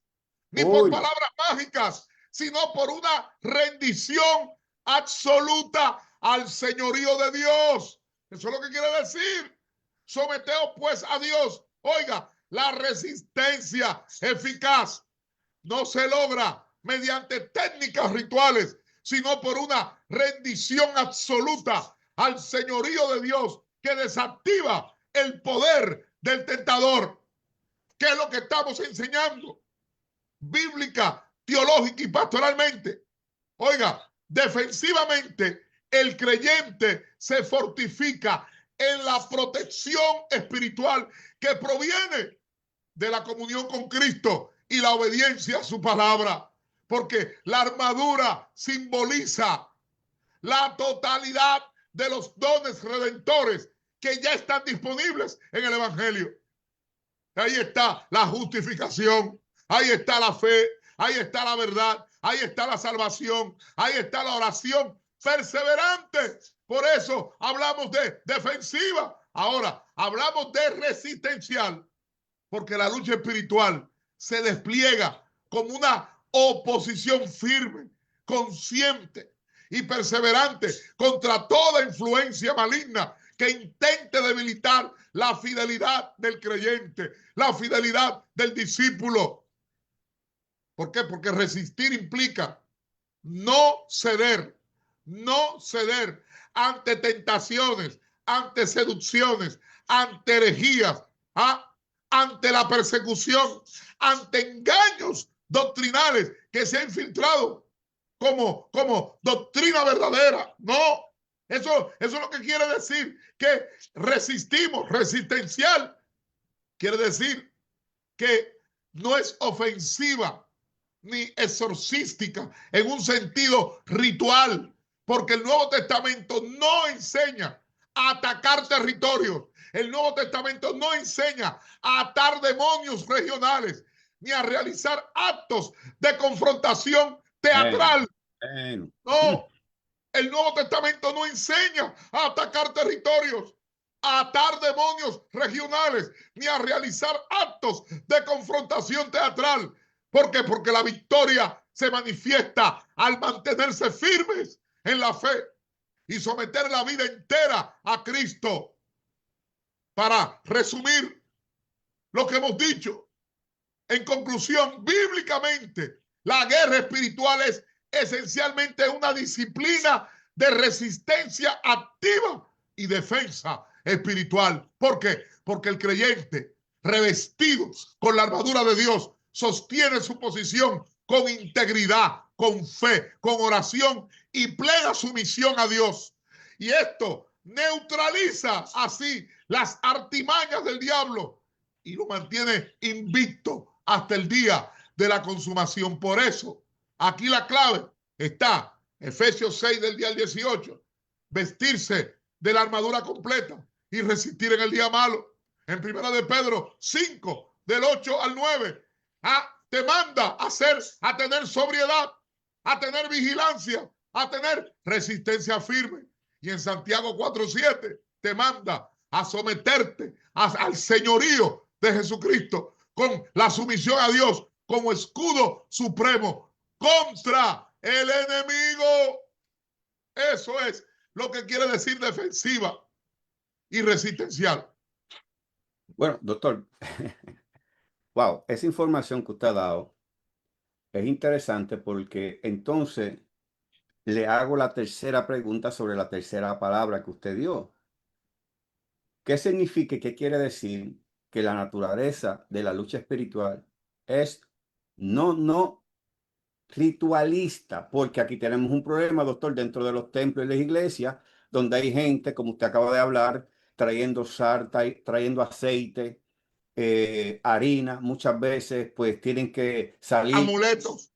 ni por palabras mágicas, sino por una rendición absoluta al señorío de Dios. Eso es lo que quiere decir. Someteos pues a Dios. Oiga, la resistencia eficaz no se logra mediante técnicas rituales, sino por una rendición absoluta al señorío de Dios que desactiva el poder del tentador. ¿Qué es lo que estamos enseñando? Bíblica, teológica y pastoralmente. Oiga, defensivamente, el creyente se fortifica en la protección espiritual que proviene de la comunión con Cristo y la obediencia a su palabra, porque la armadura simboliza la totalidad de los dones redentores que ya están disponibles en el Evangelio. Ahí está la justificación, ahí está la fe, ahí está la verdad, ahí está la salvación, ahí está la oración perseverante. Por eso hablamos de defensiva. Ahora hablamos de resistencial, porque la lucha espiritual se despliega como una oposición firme, consciente y perseverante contra toda influencia maligna que intente debilitar la fidelidad del creyente, la fidelidad del discípulo. ¿Por qué? Porque resistir implica no ceder ante tentaciones, ante seducciones, ante herejías, ante la persecución, ante engaños doctrinales que se han infiltrado como doctrina verdadera. No, eso es lo que quiere decir que resistimos. Resistencial quiere decir que no es ofensiva ni exorcística en un sentido ritual, porque el Nuevo Testamento no enseña a atacar territorios. El Nuevo Testamento no enseña a atar demonios regionales ni a realizar actos de confrontación teatral. No, el Nuevo Testamento no enseña a atacar territorios, a atar demonios regionales, ni a realizar actos de confrontación teatral. ¿Por qué? Porque la victoria se manifiesta al mantenerse firmes en la fe y someter la vida entera a Cristo. Para resumir lo que hemos dicho, en conclusión, bíblicamente, la guerra espiritual es esencialmente una disciplina de resistencia activa y defensa espiritual. ¿Por qué? Porque el creyente, revestido con la armadura de Dios, sostiene su posición con integridad, con fe, con oración y plena sumisión a Dios. Y esto neutraliza así las artimañas del diablo y lo mantiene invicto hasta el día de la consumación. Por eso, aquí la clave está, Efesios 6 del día al 18, vestirse de la armadura completa y resistir en el día malo. En Primera de Pedro 5, del 8 al 9, te manda a tener sobriedad, a tener vigilancia, a tener resistencia firme. Y en Santiago 4:7 te manda a someterte al señorío de Jesucristo con la sumisión a Dios como escudo supremo contra el enemigo. Eso es lo que quiere decir defensiva y resistencial. Bueno, doctor, wow, esa información que usted ha dado es interesante porque entonces le hago la tercera pregunta sobre la tercera palabra que usted dio. ¿Qué significa y qué quiere decir que la naturaleza de la lucha espiritual es no ritualista? Porque aquí tenemos un problema, doctor, dentro de los templos y las iglesias, donde hay gente, como usted acaba de hablar, trayendo sarta, trayendo aceite, harina. Muchas veces pues tienen que salir amuletos,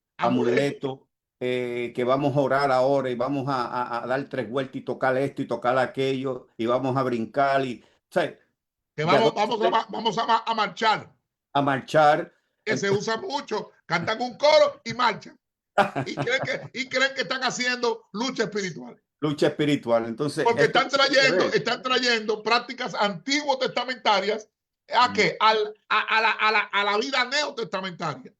que vamos a orar ahora y vamos a dar 3 vueltas y tocar esto y tocar aquello y vamos a brincar y, o sea, que vamos a marchar. A marchar. Que se usa mucho, cantan un coro y marchan. Y creen que están haciendo lucha espiritual. Lucha espiritual. Entonces, porque están trayendo prácticas antiguo testamentarias ¿a qué? A la vida neotestamentaria.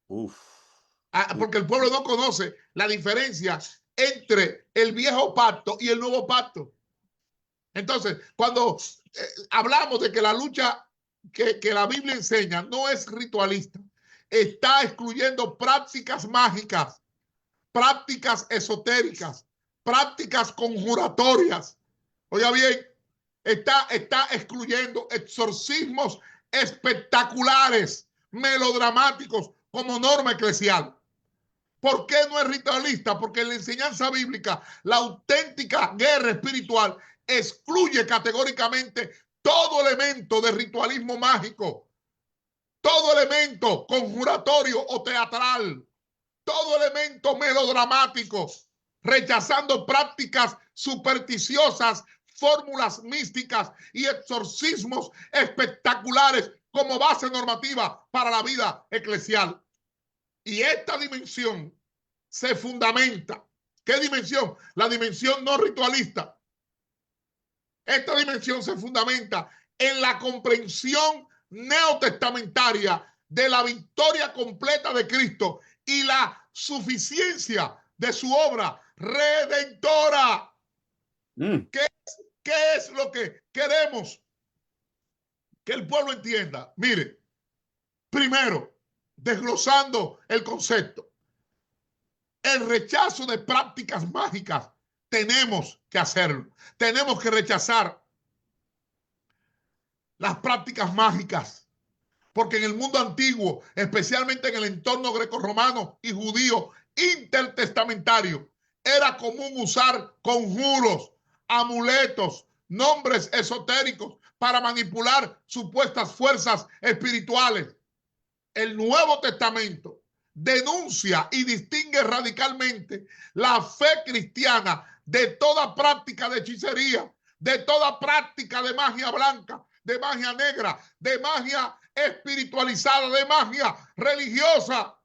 Porque el pueblo no conoce la diferencia entre el viejo pacto y el nuevo pacto. Entonces, cuando hablamos de que la lucha que la Biblia enseña no es ritualista, está excluyendo prácticas mágicas, prácticas esotéricas, prácticas conjuratorias. Oiga bien, está excluyendo exorcismos espectaculares, melodramáticos, como norma eclesial. ¿Por qué no es ritualista? Porque en la enseñanza bíblica, la auténtica guerra espiritual excluye categóricamente todo elemento de ritualismo mágico, todo elemento conjuratorio o teatral, todo elemento melodramático, rechazando prácticas supersticiosas, fórmulas místicas y exorcismos espectaculares como base normativa para la vida eclesial. Y esta dimensión se fundamenta. ¿Qué dimensión? La dimensión no ritualista. Esta dimensión se fundamenta en la comprensión neotestamentaria de la victoria completa de Cristo y la suficiencia de su obra redentora. ¿Qué es lo que queremos que el pueblo entienda? Mire, primero, desglosando el concepto, el rechazo de prácticas mágicas tenemos que hacerlo. Tenemos que rechazar las prácticas mágicas, porque en el mundo antiguo, especialmente en el entorno grecorromano y judío intertestamentario, era común usar conjuros, amuletos, nombres esotéricos para manipular supuestas fuerzas espirituales. El Nuevo Testamento denuncia y distingue radicalmente la fe cristiana de toda práctica de hechicería, de toda práctica de magia blanca, de magia negra, de magia espiritualizada, de magia religiosa.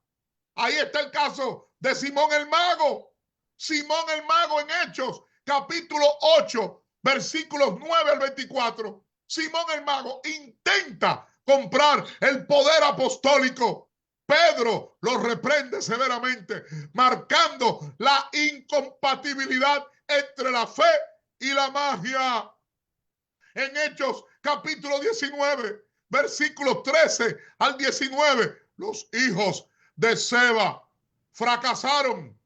Ahí está el caso de Simón el Mago. Simón el Mago en Hechos, capítulo 8, versículos 9 al 24. Simón el Mago intenta comprar el poder apostólico. Pedro lo reprende severamente, marcando la incompatibilidad entre la fe y la magia. En Hechos capítulo 19, versículos 13 al 19, los hijos de Seba fracasaron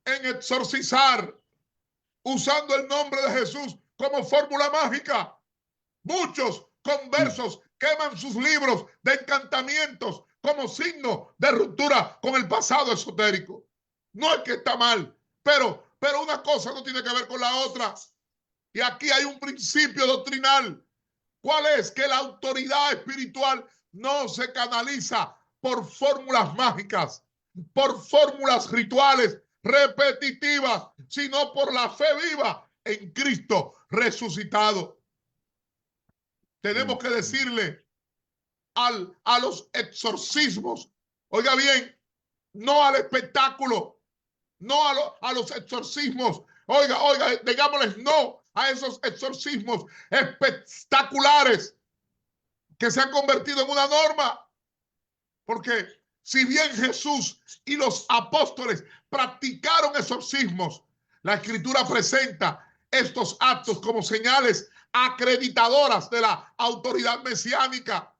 en exorcizar usando el nombre de Jesús como fórmula mágica. Muchos conversos queman sus libros de encantamientos como signo de ruptura con el pasado esotérico. No es que está mal, pero una cosa no tiene que ver con la otra. Y aquí hay un principio doctrinal. ¿Cuál es? Que la autoridad espiritual no se canaliza por fórmulas mágicas, por fórmulas rituales repetitivas, sino por la fe viva en Cristo resucitado. Tenemos que decirle a los exorcismos, oiga bien, no al espectáculo, no a los exorcismos, oiga, digámosles no a esos exorcismos espectaculares que se han convertido en una norma. Porque si bien Jesús y los apóstoles practicaron exorcismos, la Escritura presenta estos actos como señales acreditadoras de la autoridad mesiánica,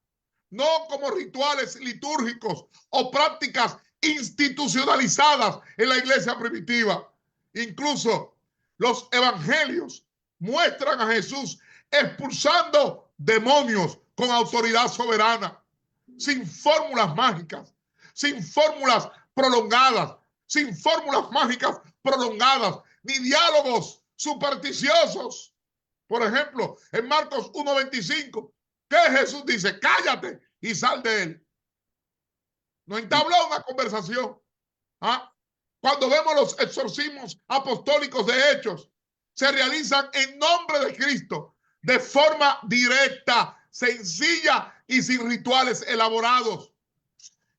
no como rituales litúrgicos o prácticas institucionalizadas en la iglesia primitiva. Incluso los evangelios muestran a Jesús expulsando demonios con autoridad soberana, sin fórmulas mágicas, sin fórmulas prolongadas, sin fórmulas mágicas prolongadas, ni diálogos supersticiosos. Por ejemplo, en Marcos 1:25, ¿qué Jesús dice? Cállate y sal de él. No entabló una conversación. ¿Ah? Cuando vemos los exorcismos apostólicos de Hechos, se realizan en nombre de Cristo, de forma directa, sencilla y sin rituales elaborados.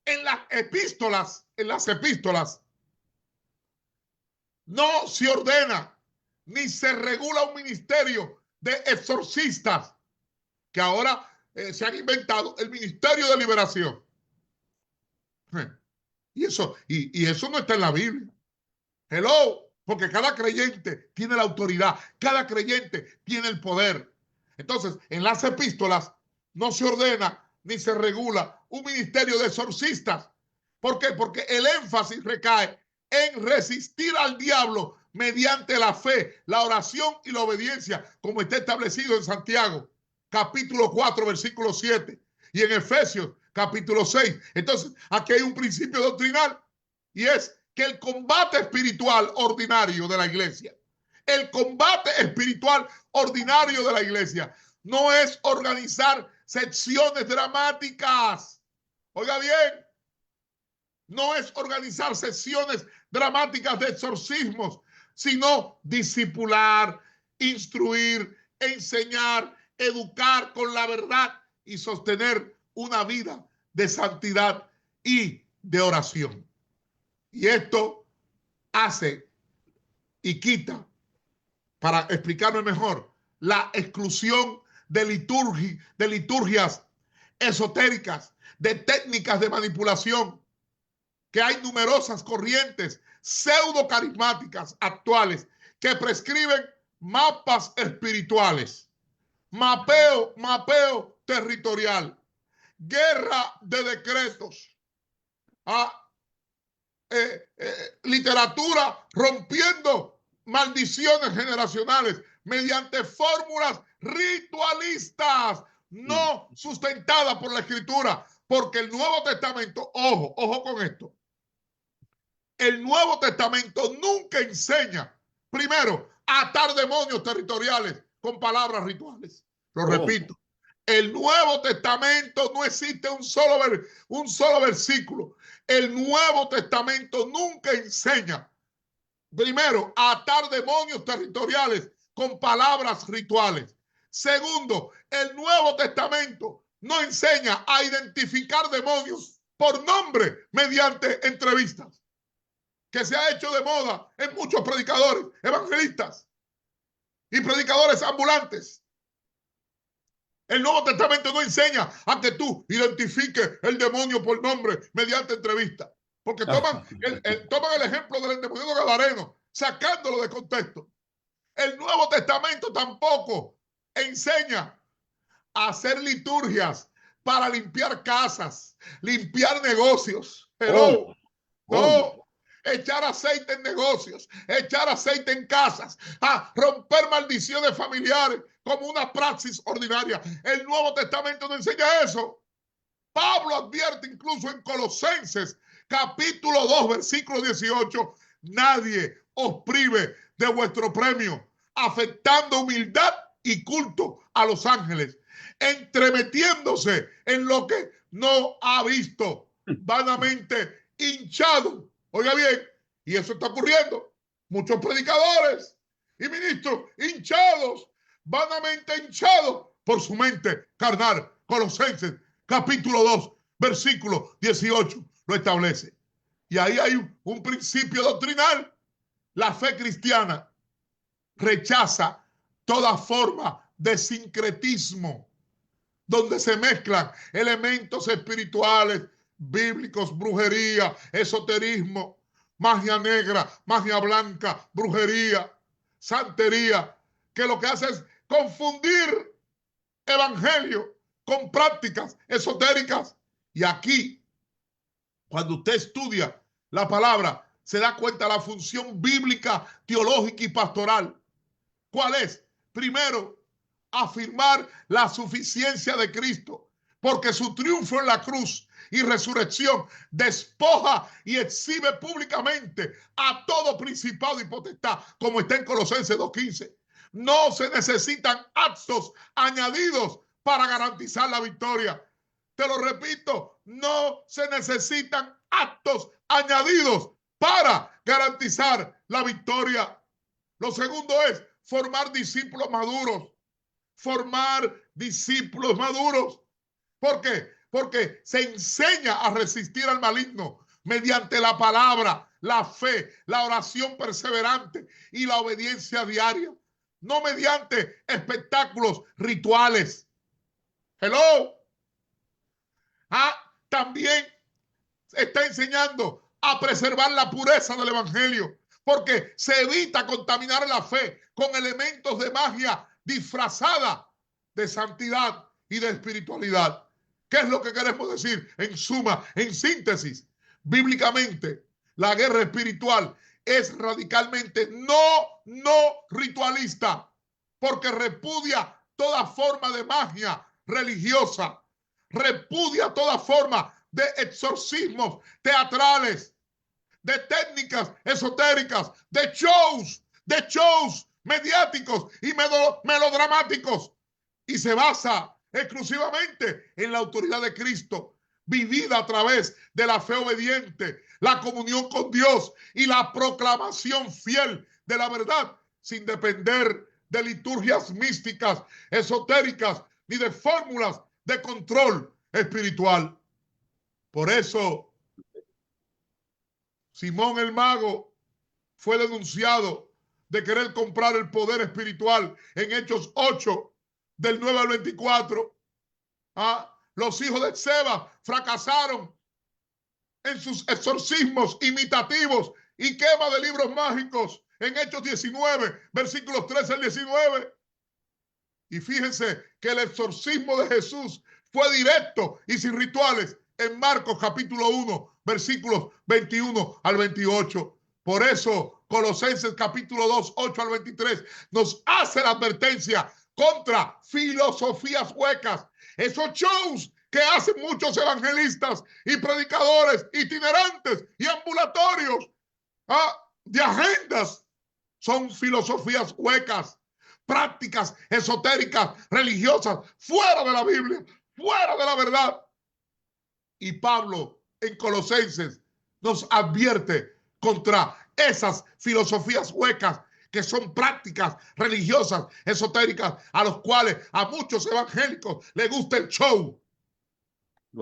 En las epístolas, no se ordena ni se regula un ministerio de exorcistas, que ahora se han inventado el ministerio de liberación. Y eso no está en la Biblia. Hello, porque cada creyente tiene la autoridad, cada creyente tiene el poder. Entonces, en las epístolas no se ordena ni se regula un ministerio de exorcistas. ¿Por qué? Porque el énfasis recae en resistir al diablo mediante la fe, la oración y la obediencia, como está establecido en Santiago, capítulo 4, versículo 7, y en Efesios, capítulo 6. Entonces, aquí hay un principio doctrinal, y es que el combate espiritual ordinario de la iglesia, el combate espiritual ordinario de la iglesia, no es organizar secciones dramáticas. Oiga bien, no es organizar sesiones dramáticas de exorcismos, sino discipular, instruir, enseñar, educar con la verdad y sostener una vida de santidad y de oración. Y esto hace y quita, para explicarme mejor, la exclusión de liturgias esotéricas, de técnicas de manipulación, que hay numerosas corrientes pseudo carismáticas actuales que prescriben mapas espirituales, mapeo territorial, guerra de decretos, literatura rompiendo maldiciones generacionales mediante fórmulas ritualistas no sustentadas por la Escritura, porque el Nuevo Testamento, ojo con esto, el Nuevo Testamento nunca enseña, primero, a atar demonios territoriales con palabras rituales. Lo repito, el Nuevo Testamento no existe un solo versículo. El Nuevo Testamento nunca enseña, primero, a atar demonios territoriales con palabras rituales. Segundo, el Nuevo Testamento no enseña a identificar demonios por nombre mediante entrevistas, que se ha hecho de moda en muchos predicadores, evangelistas y predicadores ambulantes. El Nuevo Testamento no enseña a que tú identifiques el demonio por nombre mediante entrevista, porque toman el ejemplo del endemoniado gadareno, sacándolo de contexto. El Nuevo Testamento tampoco enseña a hacer liturgias para limpiar casas, limpiar negocios. Hello. No, echar aceite en negocios, echar aceite en casas, a romper maldiciones familiares como una praxis ordinaria. El Nuevo Testamento no enseña eso. Pablo advierte incluso en Colosenses, capítulo 2, versículo 18, nadie os prive de vuestro premio, afectando humildad y culto a los ángeles, entremetiéndose en lo que no ha visto, vanamente hinchado. Oiga bien, y eso está ocurriendo. Muchos predicadores y ministros hinchados, vanamente hinchados por su mente carnal. Colosenses, capítulo 2, versículo 18, lo establece. Y ahí hay un principio doctrinal. La fe cristiana rechaza toda forma de sincretismo, donde se mezclan elementos espirituales, bíblicos, brujería, esoterismo, magia negra, magia blanca, brujería, santería, que lo que hace es confundir evangelio con prácticas esotéricas. Y aquí, cuando usted estudia la palabra, se da cuenta de la función bíblica, teológica y pastoral. ¿Cuál es? Primero, afirmar la suficiencia de Cristo, porque su triunfo en la cruz y resurrección despoja y exhibe públicamente a todo principado y potestad, como está en Colosenses 2:15. No se necesitan actos añadidos para garantizar la victoria. Te lo repito, no se necesitan actos añadidos para garantizar la victoria. Lo segundo es formar discípulos maduros. Formar discípulos maduros. ¿Por qué? Porque se enseña a resistir al maligno mediante la palabra, la fe, la oración perseverante y la obediencia diaria, no mediante espectáculos rituales. Hello. También está enseñando a preservar la pureza del evangelio, porque se evita contaminar la fe con elementos de magia disfrazada de santidad y de espiritualidad. ¿Qué es lo que queremos decir? En suma, en síntesis, bíblicamente, la guerra espiritual es radicalmente no ritualista, porque repudia toda forma de magia religiosa, repudia toda forma de exorcismos teatrales, de técnicas esotéricas, de shows mediáticos y melodramáticos, y se basa exclusivamente en la autoridad de Cristo, vivida a través de la fe obediente, la comunión con Dios y la proclamación fiel de la verdad, sin depender de liturgias místicas, esotéricas, ni de fórmulas de control espiritual. Por eso, Simón el mago fue denunciado de querer comprar el poder espiritual en Hechos 8, del 9 al 24. Los hijos de Seba fracasaron en sus exorcismos imitativos y quema de libros mágicos en Hechos 19, versículos 13 al 19. Y fíjense que el exorcismo de Jesús fue directo y sin rituales en Marcos capítulo 1, versículos 21 al 28. Por eso, Colosenses capítulo 2, 8 al 23, nos hace la advertencia contra filosofías huecas, esos shows que hacen muchos evangelistas y predicadores itinerantes y ambulatorios de agendas. Son filosofías huecas, prácticas esotéricas, religiosas, fuera de la Biblia, fuera de la verdad. Y Pablo en Colosenses nos advierte contra esas filosofías huecas que son prácticas religiosas, esotéricas, a los cuales a muchos evangélicos les gusta el show.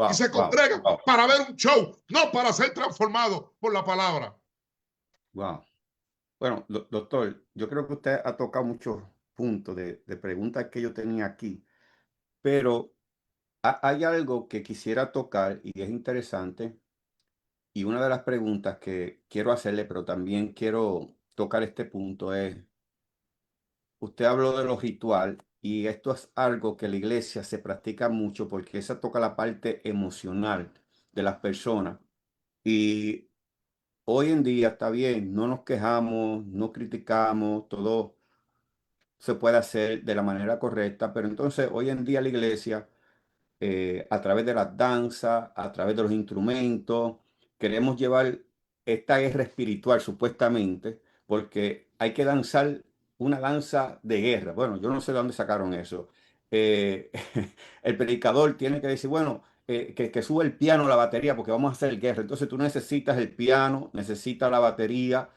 Y se congregan para ver un show, no para ser transformados por la palabra. Wow. Bueno, doctor, yo creo que usted ha tocado muchos puntos de preguntas que yo tenía aquí, pero hay algo que quisiera tocar y es interesante. Y una de las preguntas que quiero hacerle, pero también quiero tocar este punto es, usted habló de lo ritual y esto es algo que la iglesia se practica mucho porque esa toca la parte emocional de las personas. Y hoy en día está bien, no nos quejamos, no criticamos, todo se puede hacer de la manera correcta, pero entonces hoy en día la iglesia a través de las danzas, a través de los instrumentos. Queremos llevar esta guerra espiritual, supuestamente, porque hay que danzar una danza de guerra. Bueno, yo no sé de dónde sacaron eso. Eh, el predicador tiene que decir, bueno, que sube el piano, la batería, porque vamos a hacer guerra. Entonces tú necesitas el piano, necesitas la batería,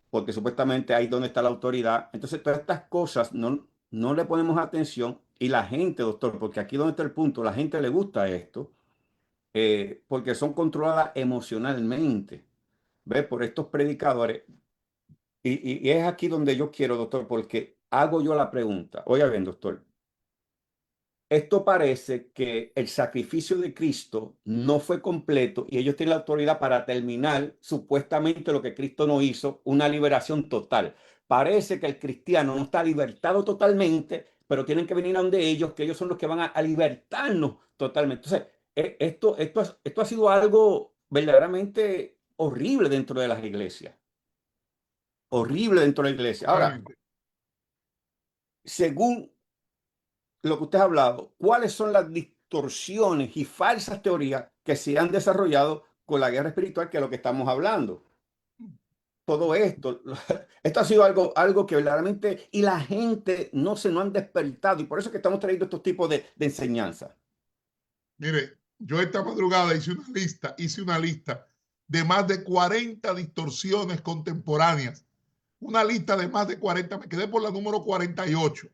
porque supuestamente ahí es donde está la autoridad. Entonces, todas estas cosas no le ponemos atención y la gente, doctor, porque aquí donde está el punto, la gente le gusta esto, porque son controladas emocionalmente, ¿ves? Por estos predicadores. Y es aquí donde yo quiero, doctor, porque hago yo la pregunta. Oiga bien, doctor. Esto parece que el sacrificio de Cristo no fue completo y ellos tienen la autoridad para terminar supuestamente lo que Cristo no hizo, una liberación total. Parece que el cristiano no está libertado totalmente, pero tienen que venir a donde ellos, que ellos son los que van a libertarnos totalmente. Entonces, esto ha sido algo verdaderamente horrible dentro de las iglesias. Horrible dentro de la iglesia. Ahora, según lo que usted ha hablado, ¿cuáles son las distorsiones y falsas teorías que se han desarrollado con la guerra espiritual, que es lo que estamos hablando? Todo esto ha sido algo que verdaderamente, y la gente no han despertado, y por eso es que estamos trayendo estos tipos de enseñanza. Mire, yo esta madrugada hice una lista de más de 40 distorsiones contemporáneas. Una lista de más de 40, me quedé por la número 48,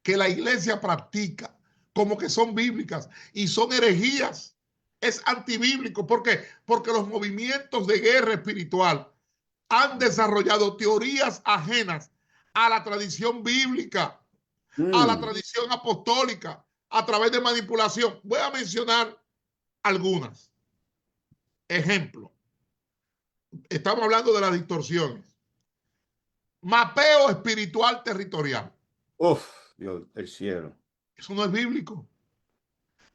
que la iglesia practica como que son bíblicas y son herejías. Es antibíblico. ¿Por qué? Porque los movimientos de guerra espiritual han desarrollado teorías ajenas a la tradición bíblica, a la tradición apostólica, a través de manipulación. Voy a mencionar algunas. Ejemplo, estamos hablando de las distorsiones. Mapeo espiritual territorial. Uf, Dios del cielo. Eso no es bíblico.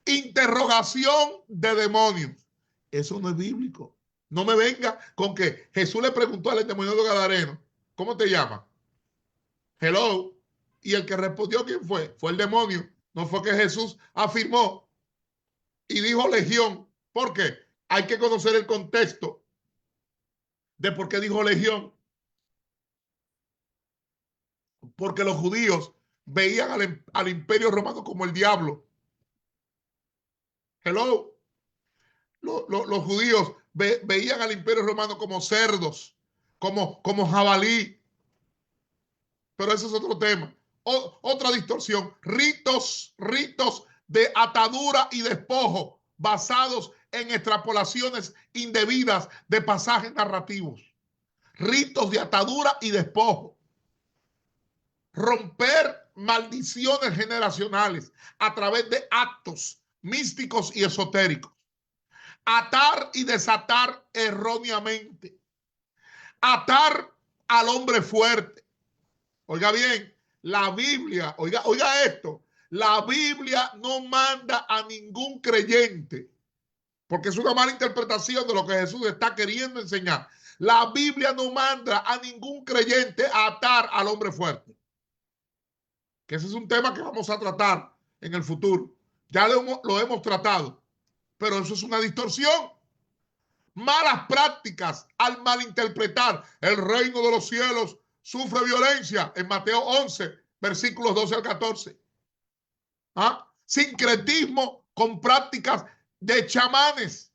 Interrogación de demonios. Eso no es bíblico. No me venga con que Jesús le preguntó al endemoniado gadareno, ¿cómo te llamas? Hello. Y el que respondió, ¿quién fue? Fue el demonio. No fue que Jesús afirmó y dijo legión. ¿Por qué? Hay que conocer el contexto de por qué dijo legión. Porque los judíos veían al imperio romano como el diablo. Hello. Los judíos veían al imperio romano como cerdos, como jabalí. Pero ese es otro tema. Otra distorsión. Ritos de atadura y despojo basados en extrapolaciones indebidas de pasajes narrativos. Ritos de atadura y despojo. Romper maldiciones generacionales a través de actos místicos y esotéricos. Atar y desatar erróneamente. Atar al hombre fuerte. Oiga bien, la Biblia, oiga esto, la Biblia no manda a ningún creyente, porque es una mala interpretación de lo que Jesús está queriendo enseñar. La Biblia no manda a ningún creyente a atar al hombre fuerte. Que ese es un tema que vamos a tratar en el futuro. Ya lo hemos tratado, pero eso es una distorsión. Malas prácticas al malinterpretar el reino de los cielos sufre violencia en Mateo 11, versículos 12 al 14. ¿Ah? Sincretismo con prácticas de chamanes.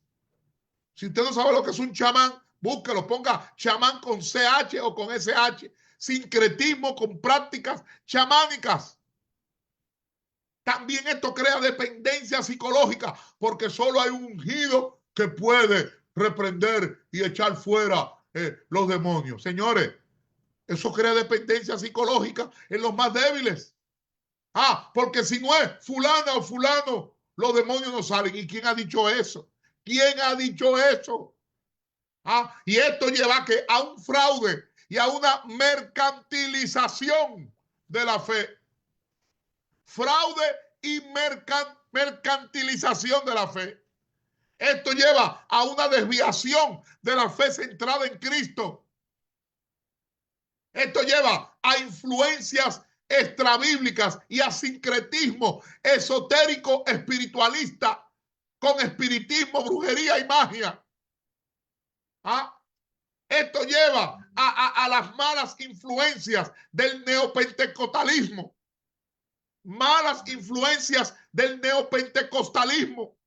Si usted no sabe lo que es un chamán, búsquelo, ponga chamán con CH o con SH. Sincretismo con prácticas chamánicas. También esto crea dependencia psicológica, porque solo hay un ungido que puede reprender y echar fuera los demonios. Señores, eso crea dependencia psicológica en los más débiles. Porque si no es fulana o fulano, los demonios no salen. ¿Y quién ha dicho eso? ¿Quién ha dicho eso? Y esto lleva a un fraude y a una mercantilización de la fe. Fraude y mercantilización de la fe. Esto lleva a una desviación de la fe centrada en Cristo. Esto lleva a influencias extrabíblicas y a sincretismo esotérico espiritualista con espiritismo, brujería y magia. Esto lleva a las malas influencias del neopentecostalismo. Malas influencias del neopentecostalismo.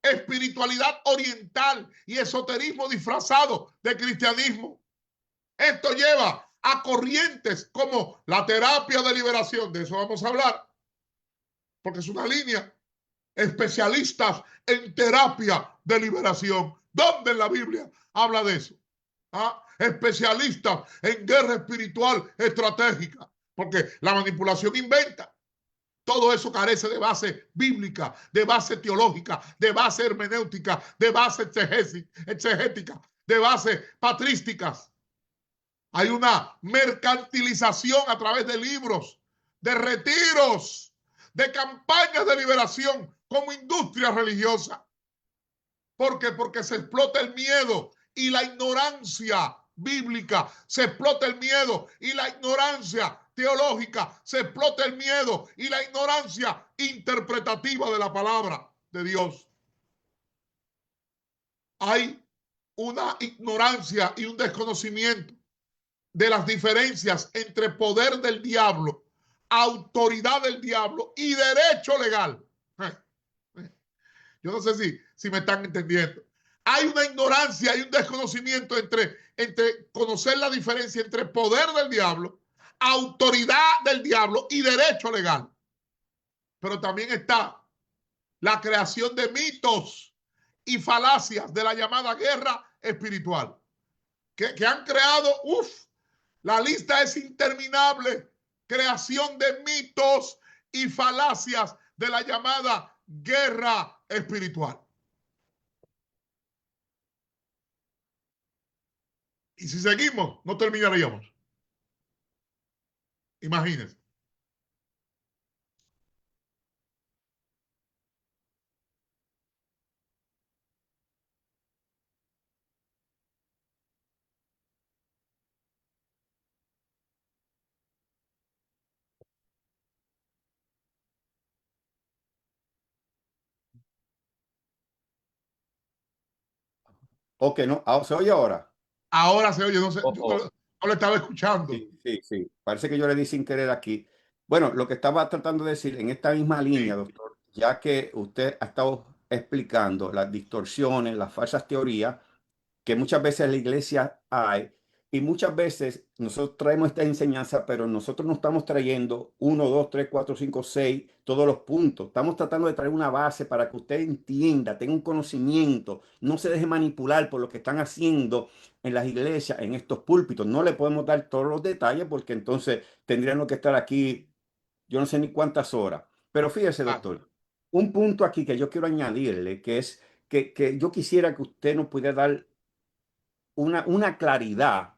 Espiritualidad oriental y esoterismo disfrazado de cristianismo. Esto lleva a corrientes como la terapia de liberación, de eso vamos a hablar, porque es una línea. Especialistas en terapia de liberación. ¿Dónde en la Biblia habla de eso? Especialistas en guerra espiritual estratégica, porque la manipulación inventa. Todo eso carece de base bíblica, de base teológica, de base hermenéutica, de base exegética, de base patrísticas. Hay una mercantilización a través de libros, de retiros, de campañas de liberación como industria religiosa. ¿Por qué? Porque se explota el miedo y la ignorancia bíblica, se explota el miedo y la ignorancia teológica, se explota el miedo y la ignorancia interpretativa de la palabra de Dios. Hay una ignorancia y un desconocimiento de las diferencias entre poder del diablo, autoridad del diablo y derecho legal. Yo no sé si me están entendiendo. Hay una ignorancia y un desconocimiento entre conocer la diferencia entre poder del diablo, autoridad del diablo y derecho legal. Pero también está la creación de mitos y falacias de la llamada guerra espiritual, que han creado, la lista es interminable, creación de mitos y falacias de la llamada guerra espiritual. Y si seguimos, no terminaríamos. Imagínense. Ok, no, ¿se oye ahora? Ahora se oye, no sé, yo Ojo. no lo estaba escuchando. Sí, sí, sí. Parece que yo le di sin querer aquí. Bueno, lo que estaba tratando de decir en esta misma línea, Sí, doctor, ya que usted ha estado explicando las distorsiones, las falsas teorías que muchas veces en la iglesia hay, y muchas veces nosotros traemos esta enseñanza, pero nosotros no estamos trayendo uno, dos, tres, cuatro, cinco, seis, todos los puntos. Estamos tratando de traer una base para que usted entienda, tenga un conocimiento, no se deje manipular por lo que están haciendo en las iglesias, en estos púlpitos. No le podemos dar todos los detalles porque entonces tendríamos que estar aquí, yo no sé ni cuántas horas. Pero fíjese, claro. doctor, un punto aquí que yo quiero añadirle, que es que yo quisiera que usted nos pudiera dar una claridad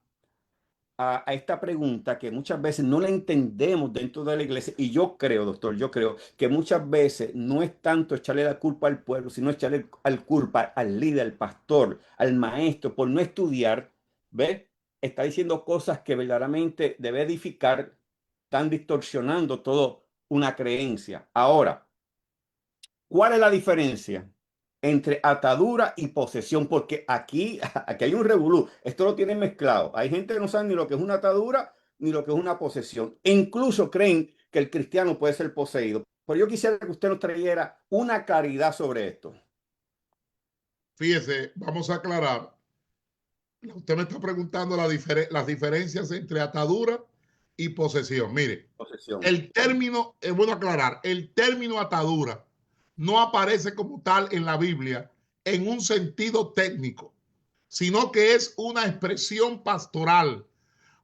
a esta pregunta que muchas veces no la entendemos dentro de la iglesia. Y yo creo, doctor, yo creo que muchas veces no es tanto echarle la culpa al pueblo, sino echarle la culpa al líder, al pastor, al maestro, por no estudiar. ¿Ves? Está diciendo cosas que verdaderamente debe edificar, están distorsionando todo una creencia. Ahora, ¿cuál es la diferencia entre atadura y posesión? Porque aquí hay un revolú. Esto lo tienen mezclado. Hay gente que no sabe ni lo que es una atadura ni lo que es una posesión. E incluso creen que el cristiano puede ser poseído. Pero yo quisiera que usted nos trayera una claridad sobre esto. Fíjese, vamos a aclarar. Usted me está preguntando las diferencias entre atadura y posesión. Mire, Posesión. el término, es bueno aclarar, el término atadura no aparece como tal en la Biblia en un sentido técnico, sino que es una expresión pastoral,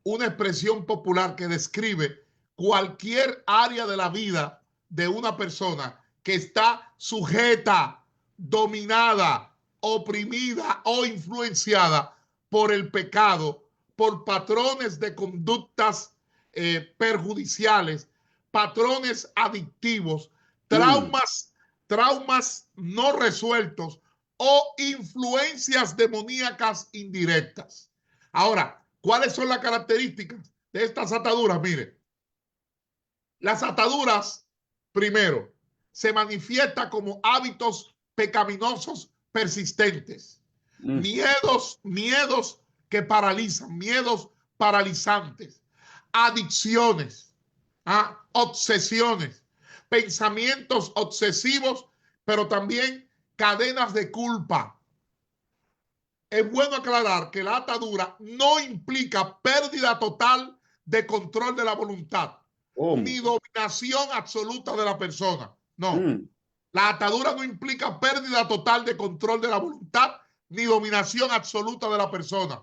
una expresión popular que describe cualquier área de la vida de una persona que está sujeta, dominada, oprimida o influenciada por el pecado, por patrones de conductas perjudiciales, patrones adictivos, Mm, traumas no resueltos o influencias demoníacas indirectas. Ahora, ¿cuáles son las características de estas ataduras? Mire, las ataduras, primero, se manifiesta como hábitos pecaminosos persistentes, mm, miedos que paralizan, miedos paralizantes, adicciones, obsesiones, pensamientos obsesivos, pero también cadenas de culpa. Es bueno aclarar que la atadura no implica pérdida total de control de la voluntad, ¿cómo? ni dominación absoluta de la persona. No, Mm, la atadura no implica pérdida total de control de la voluntad, ni dominación absoluta de la persona.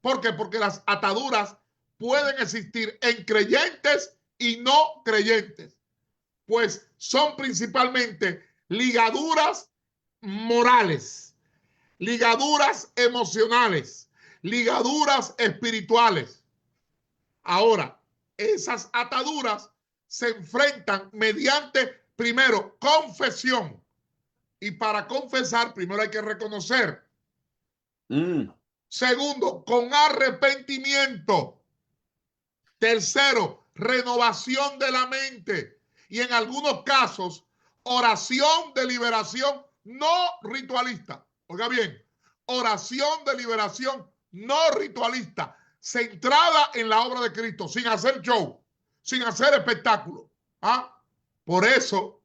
¿Por qué? Porque las ataduras pueden existir en creyentes y no creyentes, pues son principalmente ligaduras morales, ligaduras emocionales, ligaduras espirituales. Ahora, esas ataduras se enfrentan mediante, primero, confesión. Y para confesar, primero hay que reconocer. mm, Segundo, con arrepentimiento. Tercero, renovación de la mente. Y en algunos casos, oración de liberación no ritualista. Oiga bien, oración de liberación no ritualista, centrada en la obra de Cristo, sin hacer show, sin hacer espectáculo. ¿Ah? Por eso,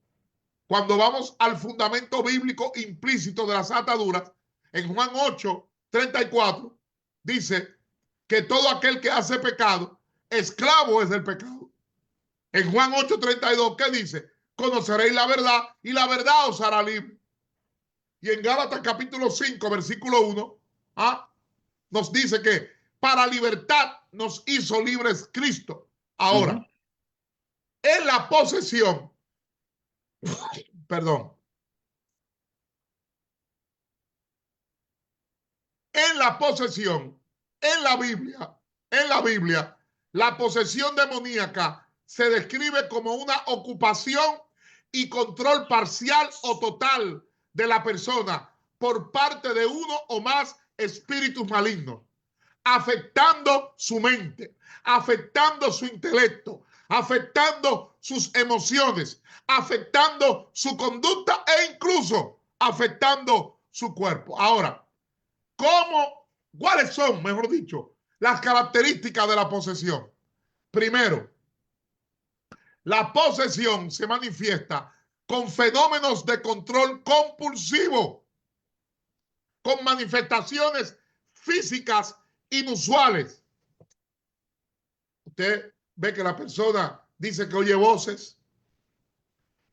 cuando vamos al fundamento bíblico implícito de las ataduras, en Juan 8:34, dice que todo aquel que hace pecado, esclavo es del pecado. En Juan 8:32, ¿qué dice? Conoceréis la verdad y la verdad os hará libre. Y en Gálatas capítulo 5, versículo 1, nos dice que para libertad nos hizo libres Cristo. ujú, Ahora, en la posesión, perdón, en la posesión, en la Biblia, La posesión demoníaca se describe como una ocupación y control parcial o total de la persona por parte de uno o más espíritus malignos, afectando su mente, afectando su intelecto, afectando sus emociones, afectando su conducta e incluso afectando su cuerpo. Ahora, ¿cuáles son, mejor dicho, las características de la posesión? Primero, la posesión se manifiesta con fenómenos de control compulsivo, con manifestaciones físicas inusuales. Usted ve que la persona dice que oye voces,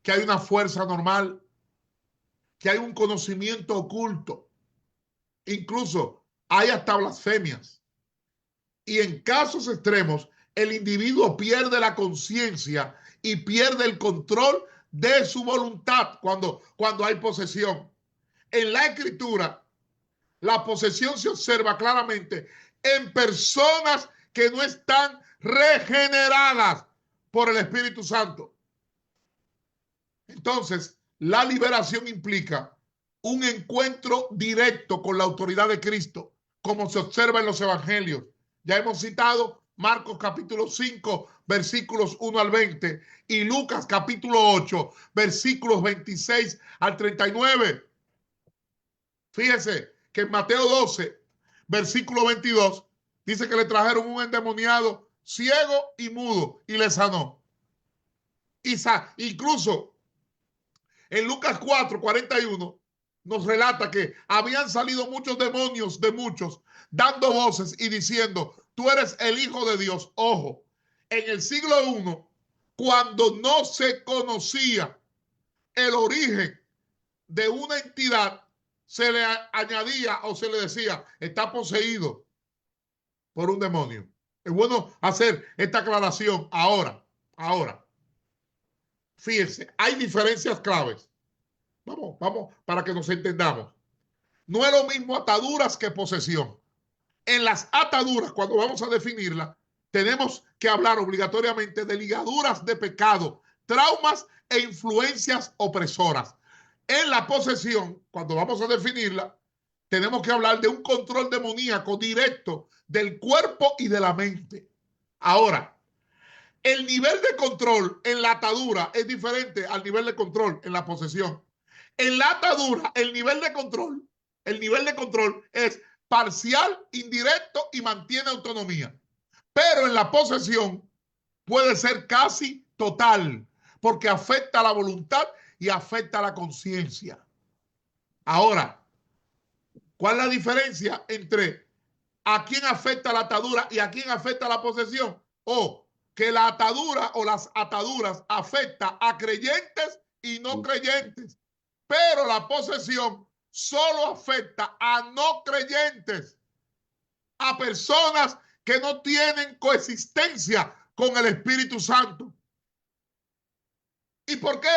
que hay una fuerza normal, que hay un conocimiento oculto, incluso hay hasta blasfemias. Y en casos extremos, el individuo pierde la conciencia y pierde el control de su voluntad cuando hay posesión. En la Escritura, la posesión se observa claramente en personas que no están regeneradas por el Espíritu Santo. Entonces, la liberación implica un encuentro directo con la autoridad de Cristo, como se observa en los evangelios. Ya hemos citado Marcos capítulo 5, versículos 1 al 20, y Lucas capítulo 8, versículos 26 al 39. Fíjese que en Mateo 12, versículo 22, dice que le trajeron un endemoniado ciego y mudo y le sanó. Incluso en Lucas 4, 41 nos relata que habían salido muchos demonios de muchos, dando voces y diciendo, tú eres el Hijo de Dios. Ojo, en el siglo I, cuando no se conocía el origen de una entidad, se le añadía o se le decía, está poseído por un demonio. Es bueno hacer esta aclaración ahora. Fíjense, hay diferencias claves. Vamos, para que nos entendamos. No es lo mismo ataduras que posesión. En las ataduras, cuando vamos a definirla, tenemos que hablar obligatoriamente de ligaduras de pecado, traumas e influencias opresoras. En la posesión, cuando vamos a definirla, tenemos que hablar de un control demoníaco directo del cuerpo y de la mente. Ahora, el nivel de control en la atadura es diferente al nivel de control en la posesión. En la atadura, el nivel de control es parcial, indirecto y mantiene autonomía. Pero en la posesión puede ser casi total, porque afecta a la voluntad y afecta a la conciencia. Ahora, ¿cuál es la diferencia entre a quién afecta la atadura y a quién afecta la posesión? O que la atadura o las ataduras afecta a creyentes y no creyentes, pero la posesión solo afecta a no creyentes, a personas que no tienen coexistencia con el Espíritu Santo. ¿Y por qué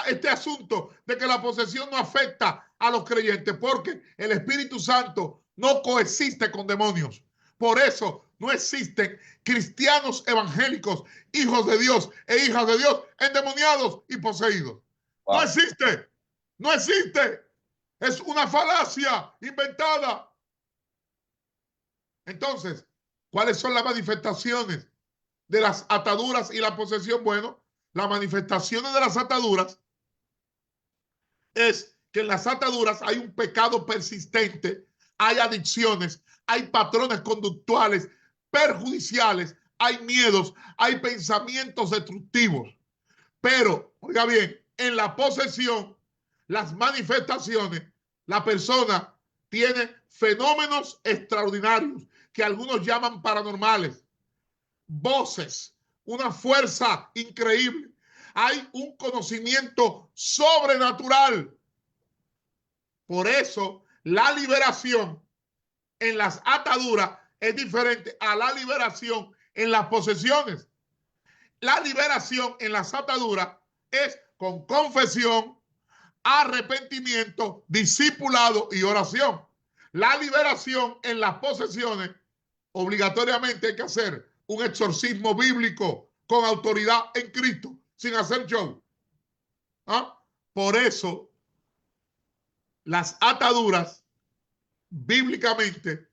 este asunto de que la posesión no afecta a los creyentes? Porque el Espíritu Santo no coexiste con demonios. Por eso no existen cristianos evangélicos, hijos de Dios e hijas de Dios, endemoniados y poseídos. Wow. No existe. No existe. Es una falacia inventada. Entonces, ¿cuáles son las manifestaciones de las ataduras y la posesión? Bueno, las manifestaciones de las ataduras es que en las ataduras hay un pecado persistente, hay adicciones, hay patrones conductuales perjudiciales, hay miedos, hay pensamientos destructivos. Pero, oiga bien, en la posesión, las manifestaciones, la persona tiene fenómenos extraordinarios que algunos llaman paranormales, voces, una fuerza increíble. Hay un conocimiento sobrenatural. Por eso, la liberación en las ataduras es diferente a la liberación en las posesiones. La liberación en las ataduras es con confesión, arrepentimiento, discipulado y oración. La liberación en las posesiones obligatoriamente hay que hacer un exorcismo bíblico con autoridad en Cristo, sin hacer show. ¿Ah? Por eso, las ataduras, bíblicamente,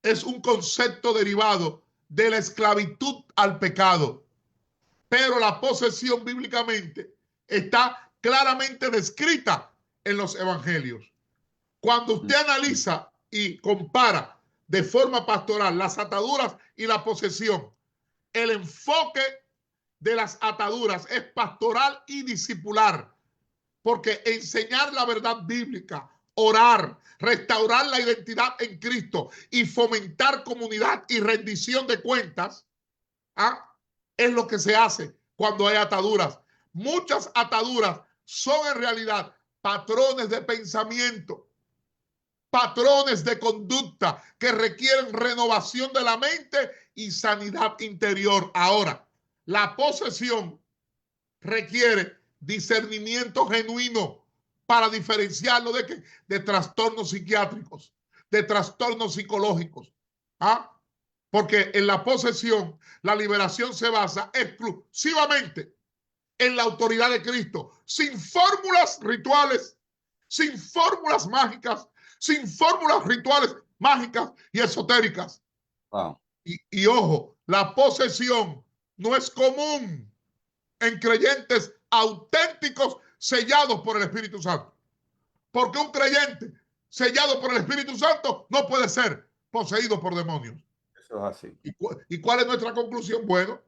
es un concepto derivado de la esclavitud al pecado. Pero la posesión bíblicamente está claramente descrita en los evangelios. Cuando usted analiza y compara de forma pastoral las ataduras y la posesión, el enfoque de las ataduras es pastoral y discipular, porque enseñar la verdad bíblica, orar, restaurar la identidad en Cristo y fomentar comunidad y rendición de cuentas, ¿ah?, es lo que se hace cuando hay ataduras. Muchas ataduras son en realidad patrones de pensamiento, patrones de conducta que requieren renovación de la mente y sanidad interior. Ahora, la posesión requiere discernimiento genuino para diferenciarlo de trastornos psiquiátricos, de trastornos psicológicos. ¿Ah? Porque en la posesión, la liberación se basa exclusivamente en la autoridad de Cristo, sin fórmulas rituales, sin fórmulas mágicas, sin fórmulas rituales mágicas y esotéricas. Wow. Y ojo, la posesión no es común en creyentes auténticos sellados por el Espíritu Santo. Porque un creyente sellado por el Espíritu Santo no puede ser poseído por demonios. Eso es así. ¿Y cuál es nuestra conclusión? Bueno,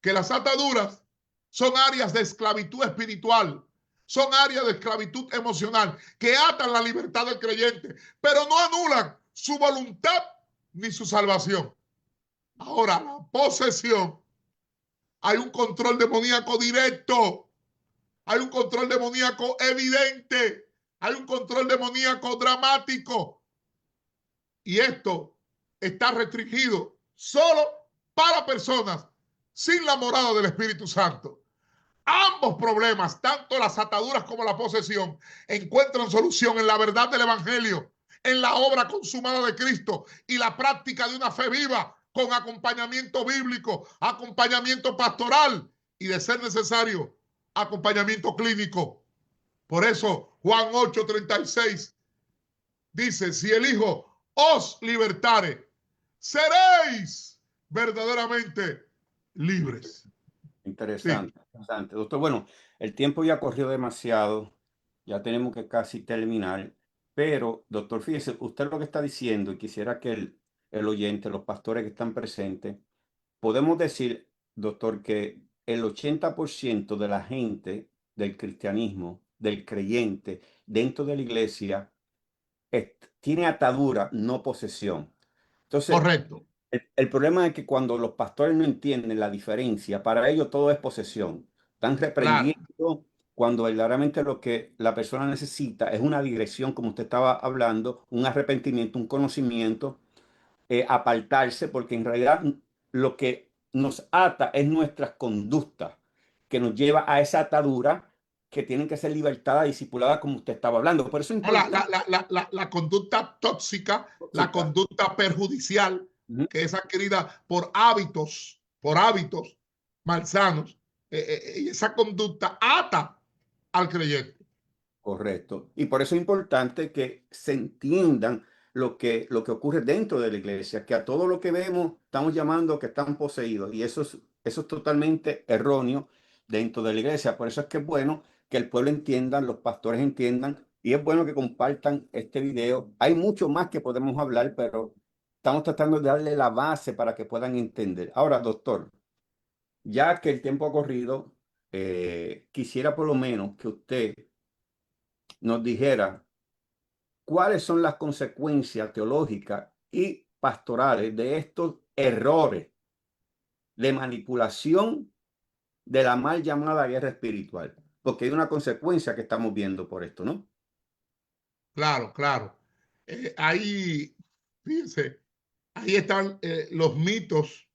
que las ataduras son áreas de esclavitud espiritual, son áreas de esclavitud emocional que atan la libertad del creyente, pero no anulan su voluntad ni su salvación. Ahora, la posesión, hay un control demoníaco directo, hay un control demoníaco evidente, hay un control demoníaco dramático. Y esto está restringido solo para personas sin la morada del Espíritu Santo. Ambos problemas, tanto las ataduras como la posesión, encuentran solución en la verdad del Evangelio, en la obra consumada de Cristo y la práctica de una fe viva con acompañamiento bíblico, acompañamiento pastoral y, de ser necesario, acompañamiento clínico. Por eso Juan 8:36 dice: si el Hijo os libertare, seréis verdaderamente libres. Interesante, sí. Interesante. Doctor, bueno, el tiempo ya corrió demasiado, ya tenemos que casi terminar, pero, doctor, fíjese, usted lo que está diciendo, y quisiera que el oyente, los pastores que están presentes, podemos decir, doctor, que el 80% de la gente del cristianismo, del creyente, dentro de la iglesia, tiene atadura, no posesión. Entonces, correcto. El problema es que cuando los pastores no entienden la diferencia, para ellos todo es posesión. Están reprendiendo Claro. cuando verdaderamente lo que la persona necesita es una dirección, como usted estaba hablando, un arrepentimiento, un conocimiento, apartarse, porque en realidad lo que nos ata es nuestras conductas, que nos lleva a esa atadura que tienen que ser libertadas, discipuladas, como usted estaba hablando. Por eso es No, importante. la conducta tóxica, la conducta perjudicial, que es adquirida por hábitos malsanos, y esa conducta ata al creyente. Correcto. Y por eso es importante que se entiendan lo que ocurre dentro de la iglesia, que a todo lo que vemos estamos llamando que están poseídos. Y eso es totalmente erróneo dentro de la iglesia. Por eso es que es bueno que el pueblo entienda, los pastores entiendan, y es bueno que compartan este video. Hay mucho más que podemos hablar, pero estamos tratando de darle la base para que puedan entender. Ahora, doctor, ya que el tiempo ha corrido, quisiera por lo menos que usted nos dijera cuáles son las consecuencias teológicas y pastorales de estos errores de manipulación de la mal llamada guerra espiritual, porque hay una consecuencia que estamos viendo por esto, ¿no? Claro, claro. Ahí, fíjense, ahí están los mitos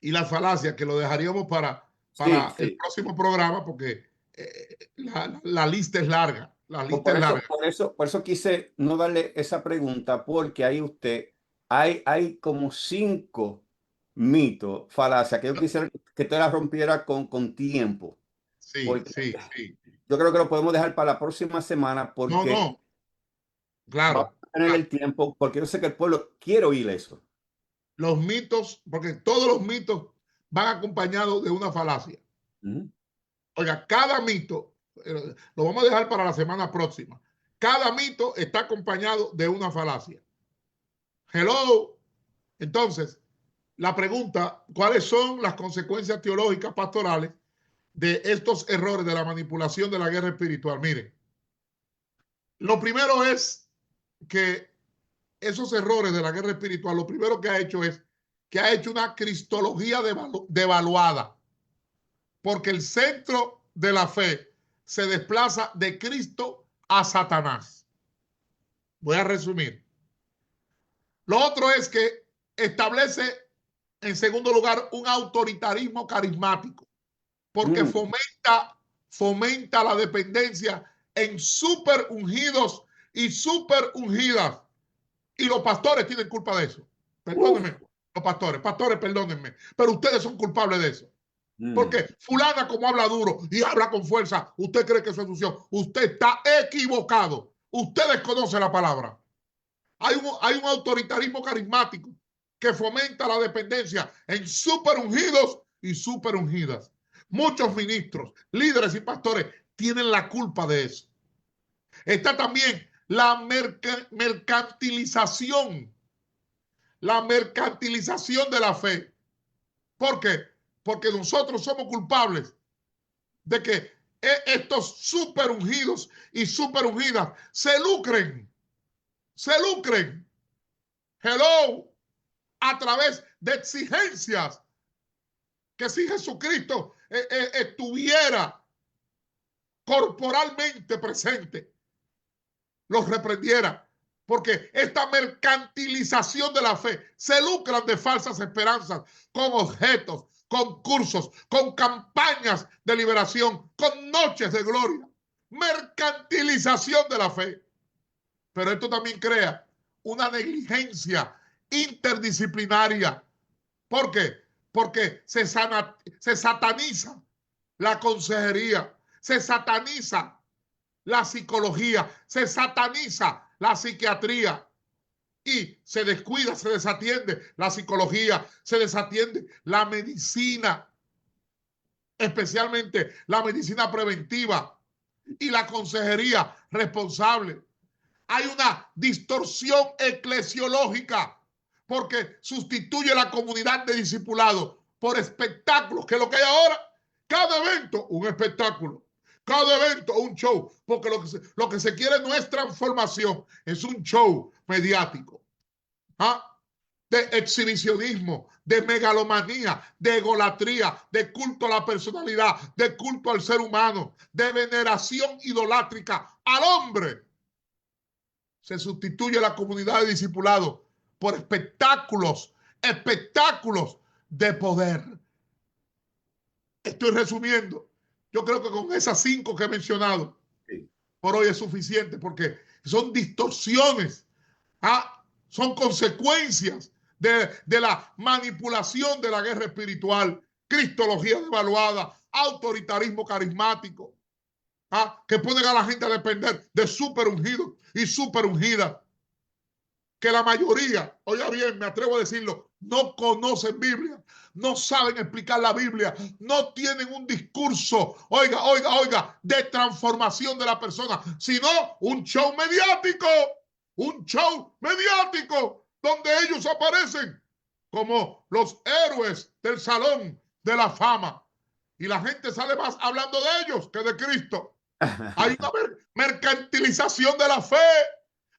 y las falacias, que lo dejaríamos para el próximo programa, porque la lista es larga. La lista es larga. Por eso quise no darle esa pregunta, porque ahí usted hay como 5 mitos, falacias, que yo quisiera que te las rompiera con tiempo, Sí, porque sí, sí. yo creo que lo podemos dejar para la próxima semana No, porque no, vamos claro. a tener Claro. el tiempo, porque yo sé que el pueblo quiere oír eso. Los mitos, porque todos los mitos van acompañados de una falacia. Ujú. Oiga, cada mito, lo vamos a dejar para la semana próxima. Cada mito está acompañado de una falacia. Hello. Entonces, la pregunta, ¿cuáles son las consecuencias teológicas pastorales de estos errores de la manipulación de la guerra espiritual? Miren, lo primero es que esos errores de la guerra espiritual, lo primero que ha hecho es que ha hecho una cristología devaluada, porque el centro de la fe se desplaza de Cristo a Satanás. Voy a resumir. Lo otro es que establece, en segundo lugar, un autoritarismo carismático, porque Mm. fomenta la dependencia en super ungidos y super ungidas. Y los pastores tienen culpa de eso. Uf. Perdónenme, los pastores, perdónenme, pero ustedes son culpables de eso. Mm. Porque fulana como habla duro y habla con fuerza, usted cree que eso es unción. Usted está equivocado. Usted desconoce la palabra. Hay un autoritarismo carismático que fomenta la dependencia en super ungidos y super ungidas. Muchos ministros, líderes y pastores tienen la culpa de eso. Está también la mercantilización de la fe. ¿Por qué? Porque nosotros somos culpables de que estos super ungidos y super ungidas se lucren, hello, a través de exigencias que si Jesucristo estuviera corporalmente presente, los reprendiera. Porque esta mercantilización de la fe se lucran de falsas esperanzas con objetos, con cursos, con campañas de liberación, con noches de gloria. Mercantilización de la fe. Pero esto también crea una negligencia interdisciplinaria. ¿Por qué? Porque se sataniza la consejería, se sataniza la psicología, se sataniza la psiquiatría y se descuida, se desatiende la psicología, se desatiende la medicina, especialmente la medicina preventiva y la consejería responsable. Hay una distorsión eclesiológica porque sustituye la comunidad de discipulados por espectáculos, que es lo que hay ahora. Cada evento, un espectáculo. Cada evento, un show. Porque lo que se quiere no es transformación, es un show mediático. ¿Ah? De exhibicionismo, de megalomanía, de egolatría, de culto a la personalidad, de culto al ser humano, de veneración idolátrica al hombre. Se sustituye la comunidad de discipulados por espectáculos de poder. Estoy resumiendo. Yo creo que con esas 5 que he mencionado, Sí. por hoy es suficiente porque son distorsiones, son consecuencias de la manipulación de la guerra espiritual, cristología devaluada, autoritarismo carismático, que ponen a la gente a depender de super ungidos y super ungidas, que la mayoría, oiga bien, me atrevo a decirlo, no conocen Biblia, no saben explicar la Biblia, no tienen un discurso, oiga, de transformación de la persona, sino un show mediático, donde ellos aparecen como los héroes del salón de la fama. Y la gente sale más hablando de ellos que de Cristo. Hay una mercantilización de la fe,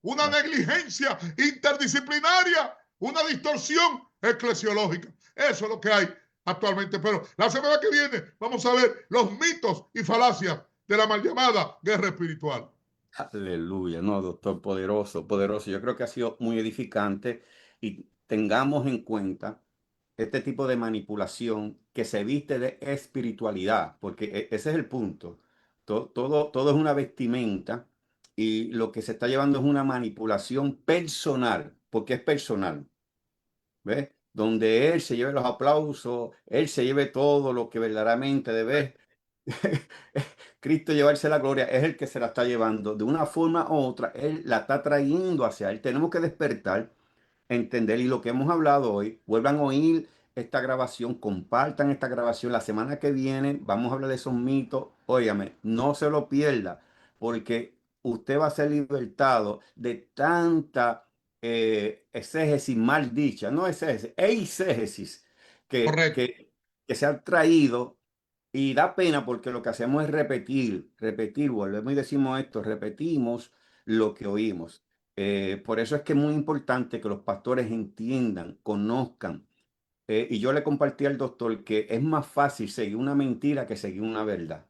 una negligencia interdisciplinaria, una distorsión eclesiológica. Eso es lo que hay actualmente. Pero la semana que viene vamos a ver los mitos y falacias de la mal llamada guerra espiritual. Aleluya, no, doctor, poderoso, poderoso. Yo creo que ha sido muy edificante y tengamos en cuenta este tipo de manipulación que se viste de espiritualidad, porque ese es el punto. Todo es una vestimenta y lo que se está llevando es una manipulación personal, porque es personal. ¿ves? Donde Él se lleve los aplausos, Él se lleve todo lo que verdaderamente debe. Cristo llevarse la gloria, es el que se la está llevando. De una forma u otra, Él la está trayendo hacia Él. Tenemos que despertar, entender, y lo que hemos hablado hoy, vuelvan a oír esta grabación, compartan esta grabación. La semana que viene vamos a hablar de esos mitos. Óigame, no se lo pierda, porque usted va a ser libertado de tanta exégesis mal dicha, no exégesis, eisegesis que, Correcto. que, que se ha traído. Y da pena porque lo que hacemos es repetir, repetir, volvemos y decimos esto, repetimos lo que oímos. Por eso es que es muy importante que los pastores entiendan, conozcan. Y yo le compartí al doctor que es más fácil seguir una mentira que seguir una verdad.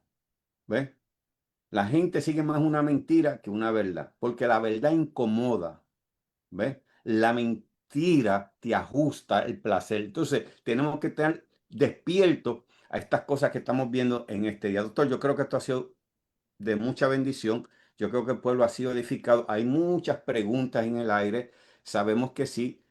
¿Ves? La gente sigue más una mentira que una verdad, porque la verdad incomoda. ¿Ves? La mentira te ajusta el placer. Entonces, tenemos que estar despiertos a estas cosas que estamos viendo en este día. Doctor, yo creo que esto ha sido de mucha bendición. Yo creo que el pueblo ha sido edificado. Hay muchas preguntas en el aire. Sabemos que sí.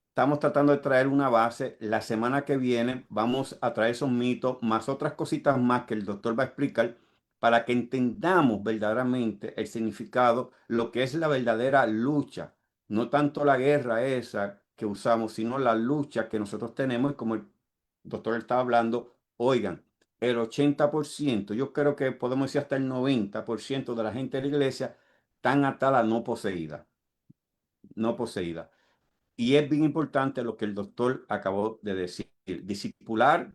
Estamos tratando de traer una base. La semana que viene vamos a traer esos mitos, más otras cositas más que el doctor va a explicar para que entendamos verdaderamente el significado, lo que es la verdadera lucha. No tanto la guerra esa que usamos, sino la lucha que nosotros tenemos. Y como el doctor estaba hablando, oigan, el 80%, yo creo que podemos decir hasta el 90% de la gente de la iglesia están atada no poseída, no poseída. Y es bien importante lo que el doctor acabó de decir, discipular,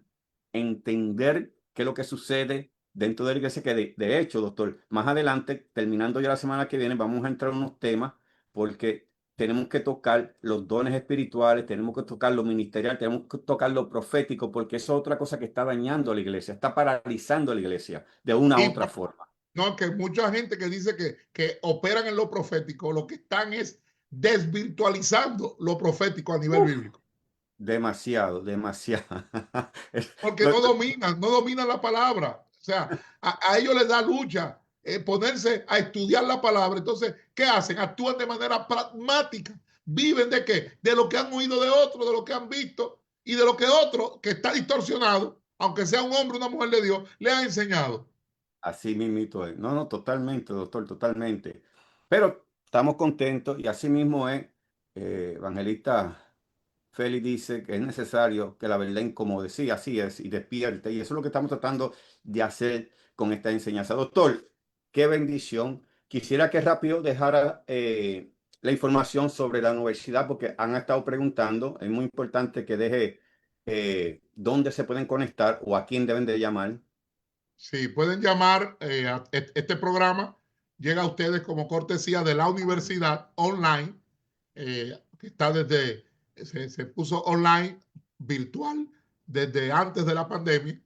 entender qué es lo que sucede dentro de la iglesia, que de hecho, doctor, más adelante, terminando ya la semana que viene, vamos a entrar en unos temas porque tenemos que tocar los dones espirituales, tenemos que tocar lo ministerial, tenemos que tocar lo profético, porque eso es otra cosa que está dañando a la iglesia, está paralizando a la iglesia de una u Y otra forma. no, que mucha gente que dice que operan en lo profético, lo que están es desvirtualizando lo profético a nivel Uf, bíblico. demasiado, demasiado. Porque no dominan la palabra. O sea, a ellos les da lucha ponerse a estudiar la palabra. Entonces, ¿qué hacen? Actúan de manera pragmática. ¿Viven de qué? De lo que han oído de otro, de lo que han visto y de lo que otro, que está distorsionado, aunque sea un hombre o una mujer de Dios, le ha enseñado. Así mismito es. No, no, totalmente, doctor, totalmente. Pero estamos contentos y así mismo es. Evangelista Félix dice que es necesario que la verdad incomode. Sí, así es, y despierte. Y eso es lo que estamos tratando de hacer con esta enseñanza. Doctor, qué bendición. Quisiera que rápido dejara la información sobre la universidad porque han estado preguntando. Es muy importante que deje dónde se pueden conectar o a quién deben de llamar. Sí, pueden llamar a este programa. Llega a ustedes como cortesía de la universidad online, que está se puso online, virtual, desde antes de la pandemia.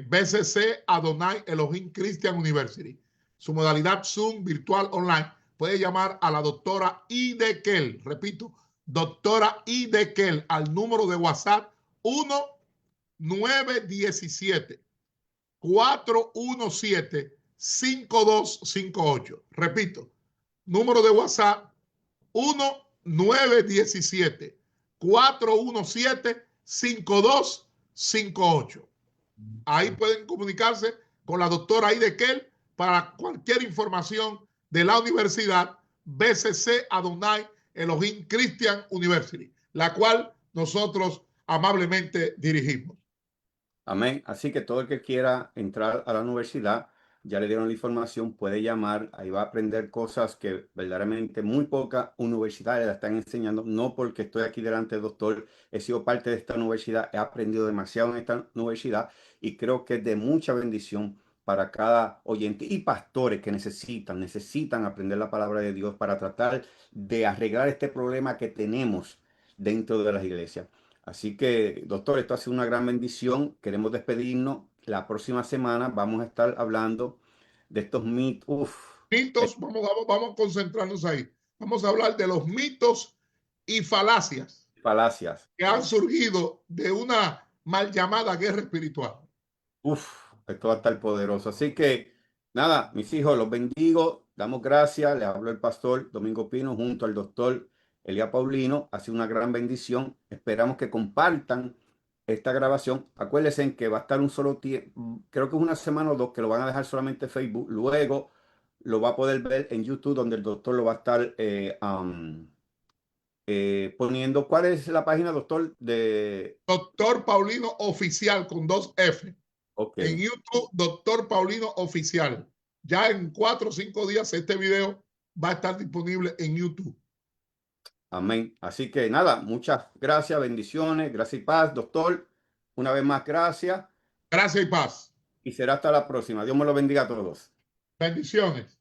BCC Adonai Elohim Christian University. Su modalidad Zoom virtual online. Puede llamar a la doctora Idekel, repito, doctora Idekel, al número de WhatsApp 1917 417-5258. Repito, número de WhatsApp 1917-417-5258. Ahí pueden comunicarse con la doctora Idekel para cualquier información de la universidad BCC Adonai Elohim Christian University, la cual nosotros amablemente dirigimos. Amén. Así que todo el que quiera entrar a la universidad, ya le dieron la información, puede llamar, ahí va a aprender cosas que verdaderamente muy pocas universidades la están enseñando. No porque estoy aquí delante del doctor, he sido parte de esta universidad, he aprendido demasiado en esta universidad y creo que es de mucha bendición para cada oyente y pastores que necesitan aprender la palabra de Dios para tratar de arreglar este problema que tenemos dentro de las iglesias. Así que, doctor, esto ha sido una gran bendición. Queremos despedirnos. La próxima semana vamos a estar hablando de estos mitos. Mitos, vamos a concentrarnos ahí. Vamos a hablar de los mitos y falacias Falacias. que han surgido de una mal llamada guerra espiritual. Esto va a estar poderoso. Así que, nada, mis hijos, los bendigo. Damos gracias. Les hablo el pastor Domingo Pino junto al doctor Elia Paulino. Ha sido una gran bendición. Esperamos que compartan esta grabación. Acuérdense que va a estar un solo tiempo, creo que es una semana o dos, que lo van a dejar solamente en Facebook. Luego lo va a poder ver en YouTube, donde el doctor lo va a estar poniendo. ¿Cuál es la página, doctor? Doctor Paulino Oficial con 2 F. Okay. En YouTube, Doctor Paulino Oficial. Ya en 4 o 5 días este video va a estar disponible en YouTube. Amén. Así que nada, muchas gracias, bendiciones, gracias y paz, doctor. Una vez más, gracias. Gracias y paz. Y será hasta la próxima. Dios me lo bendiga a todos. Bendiciones.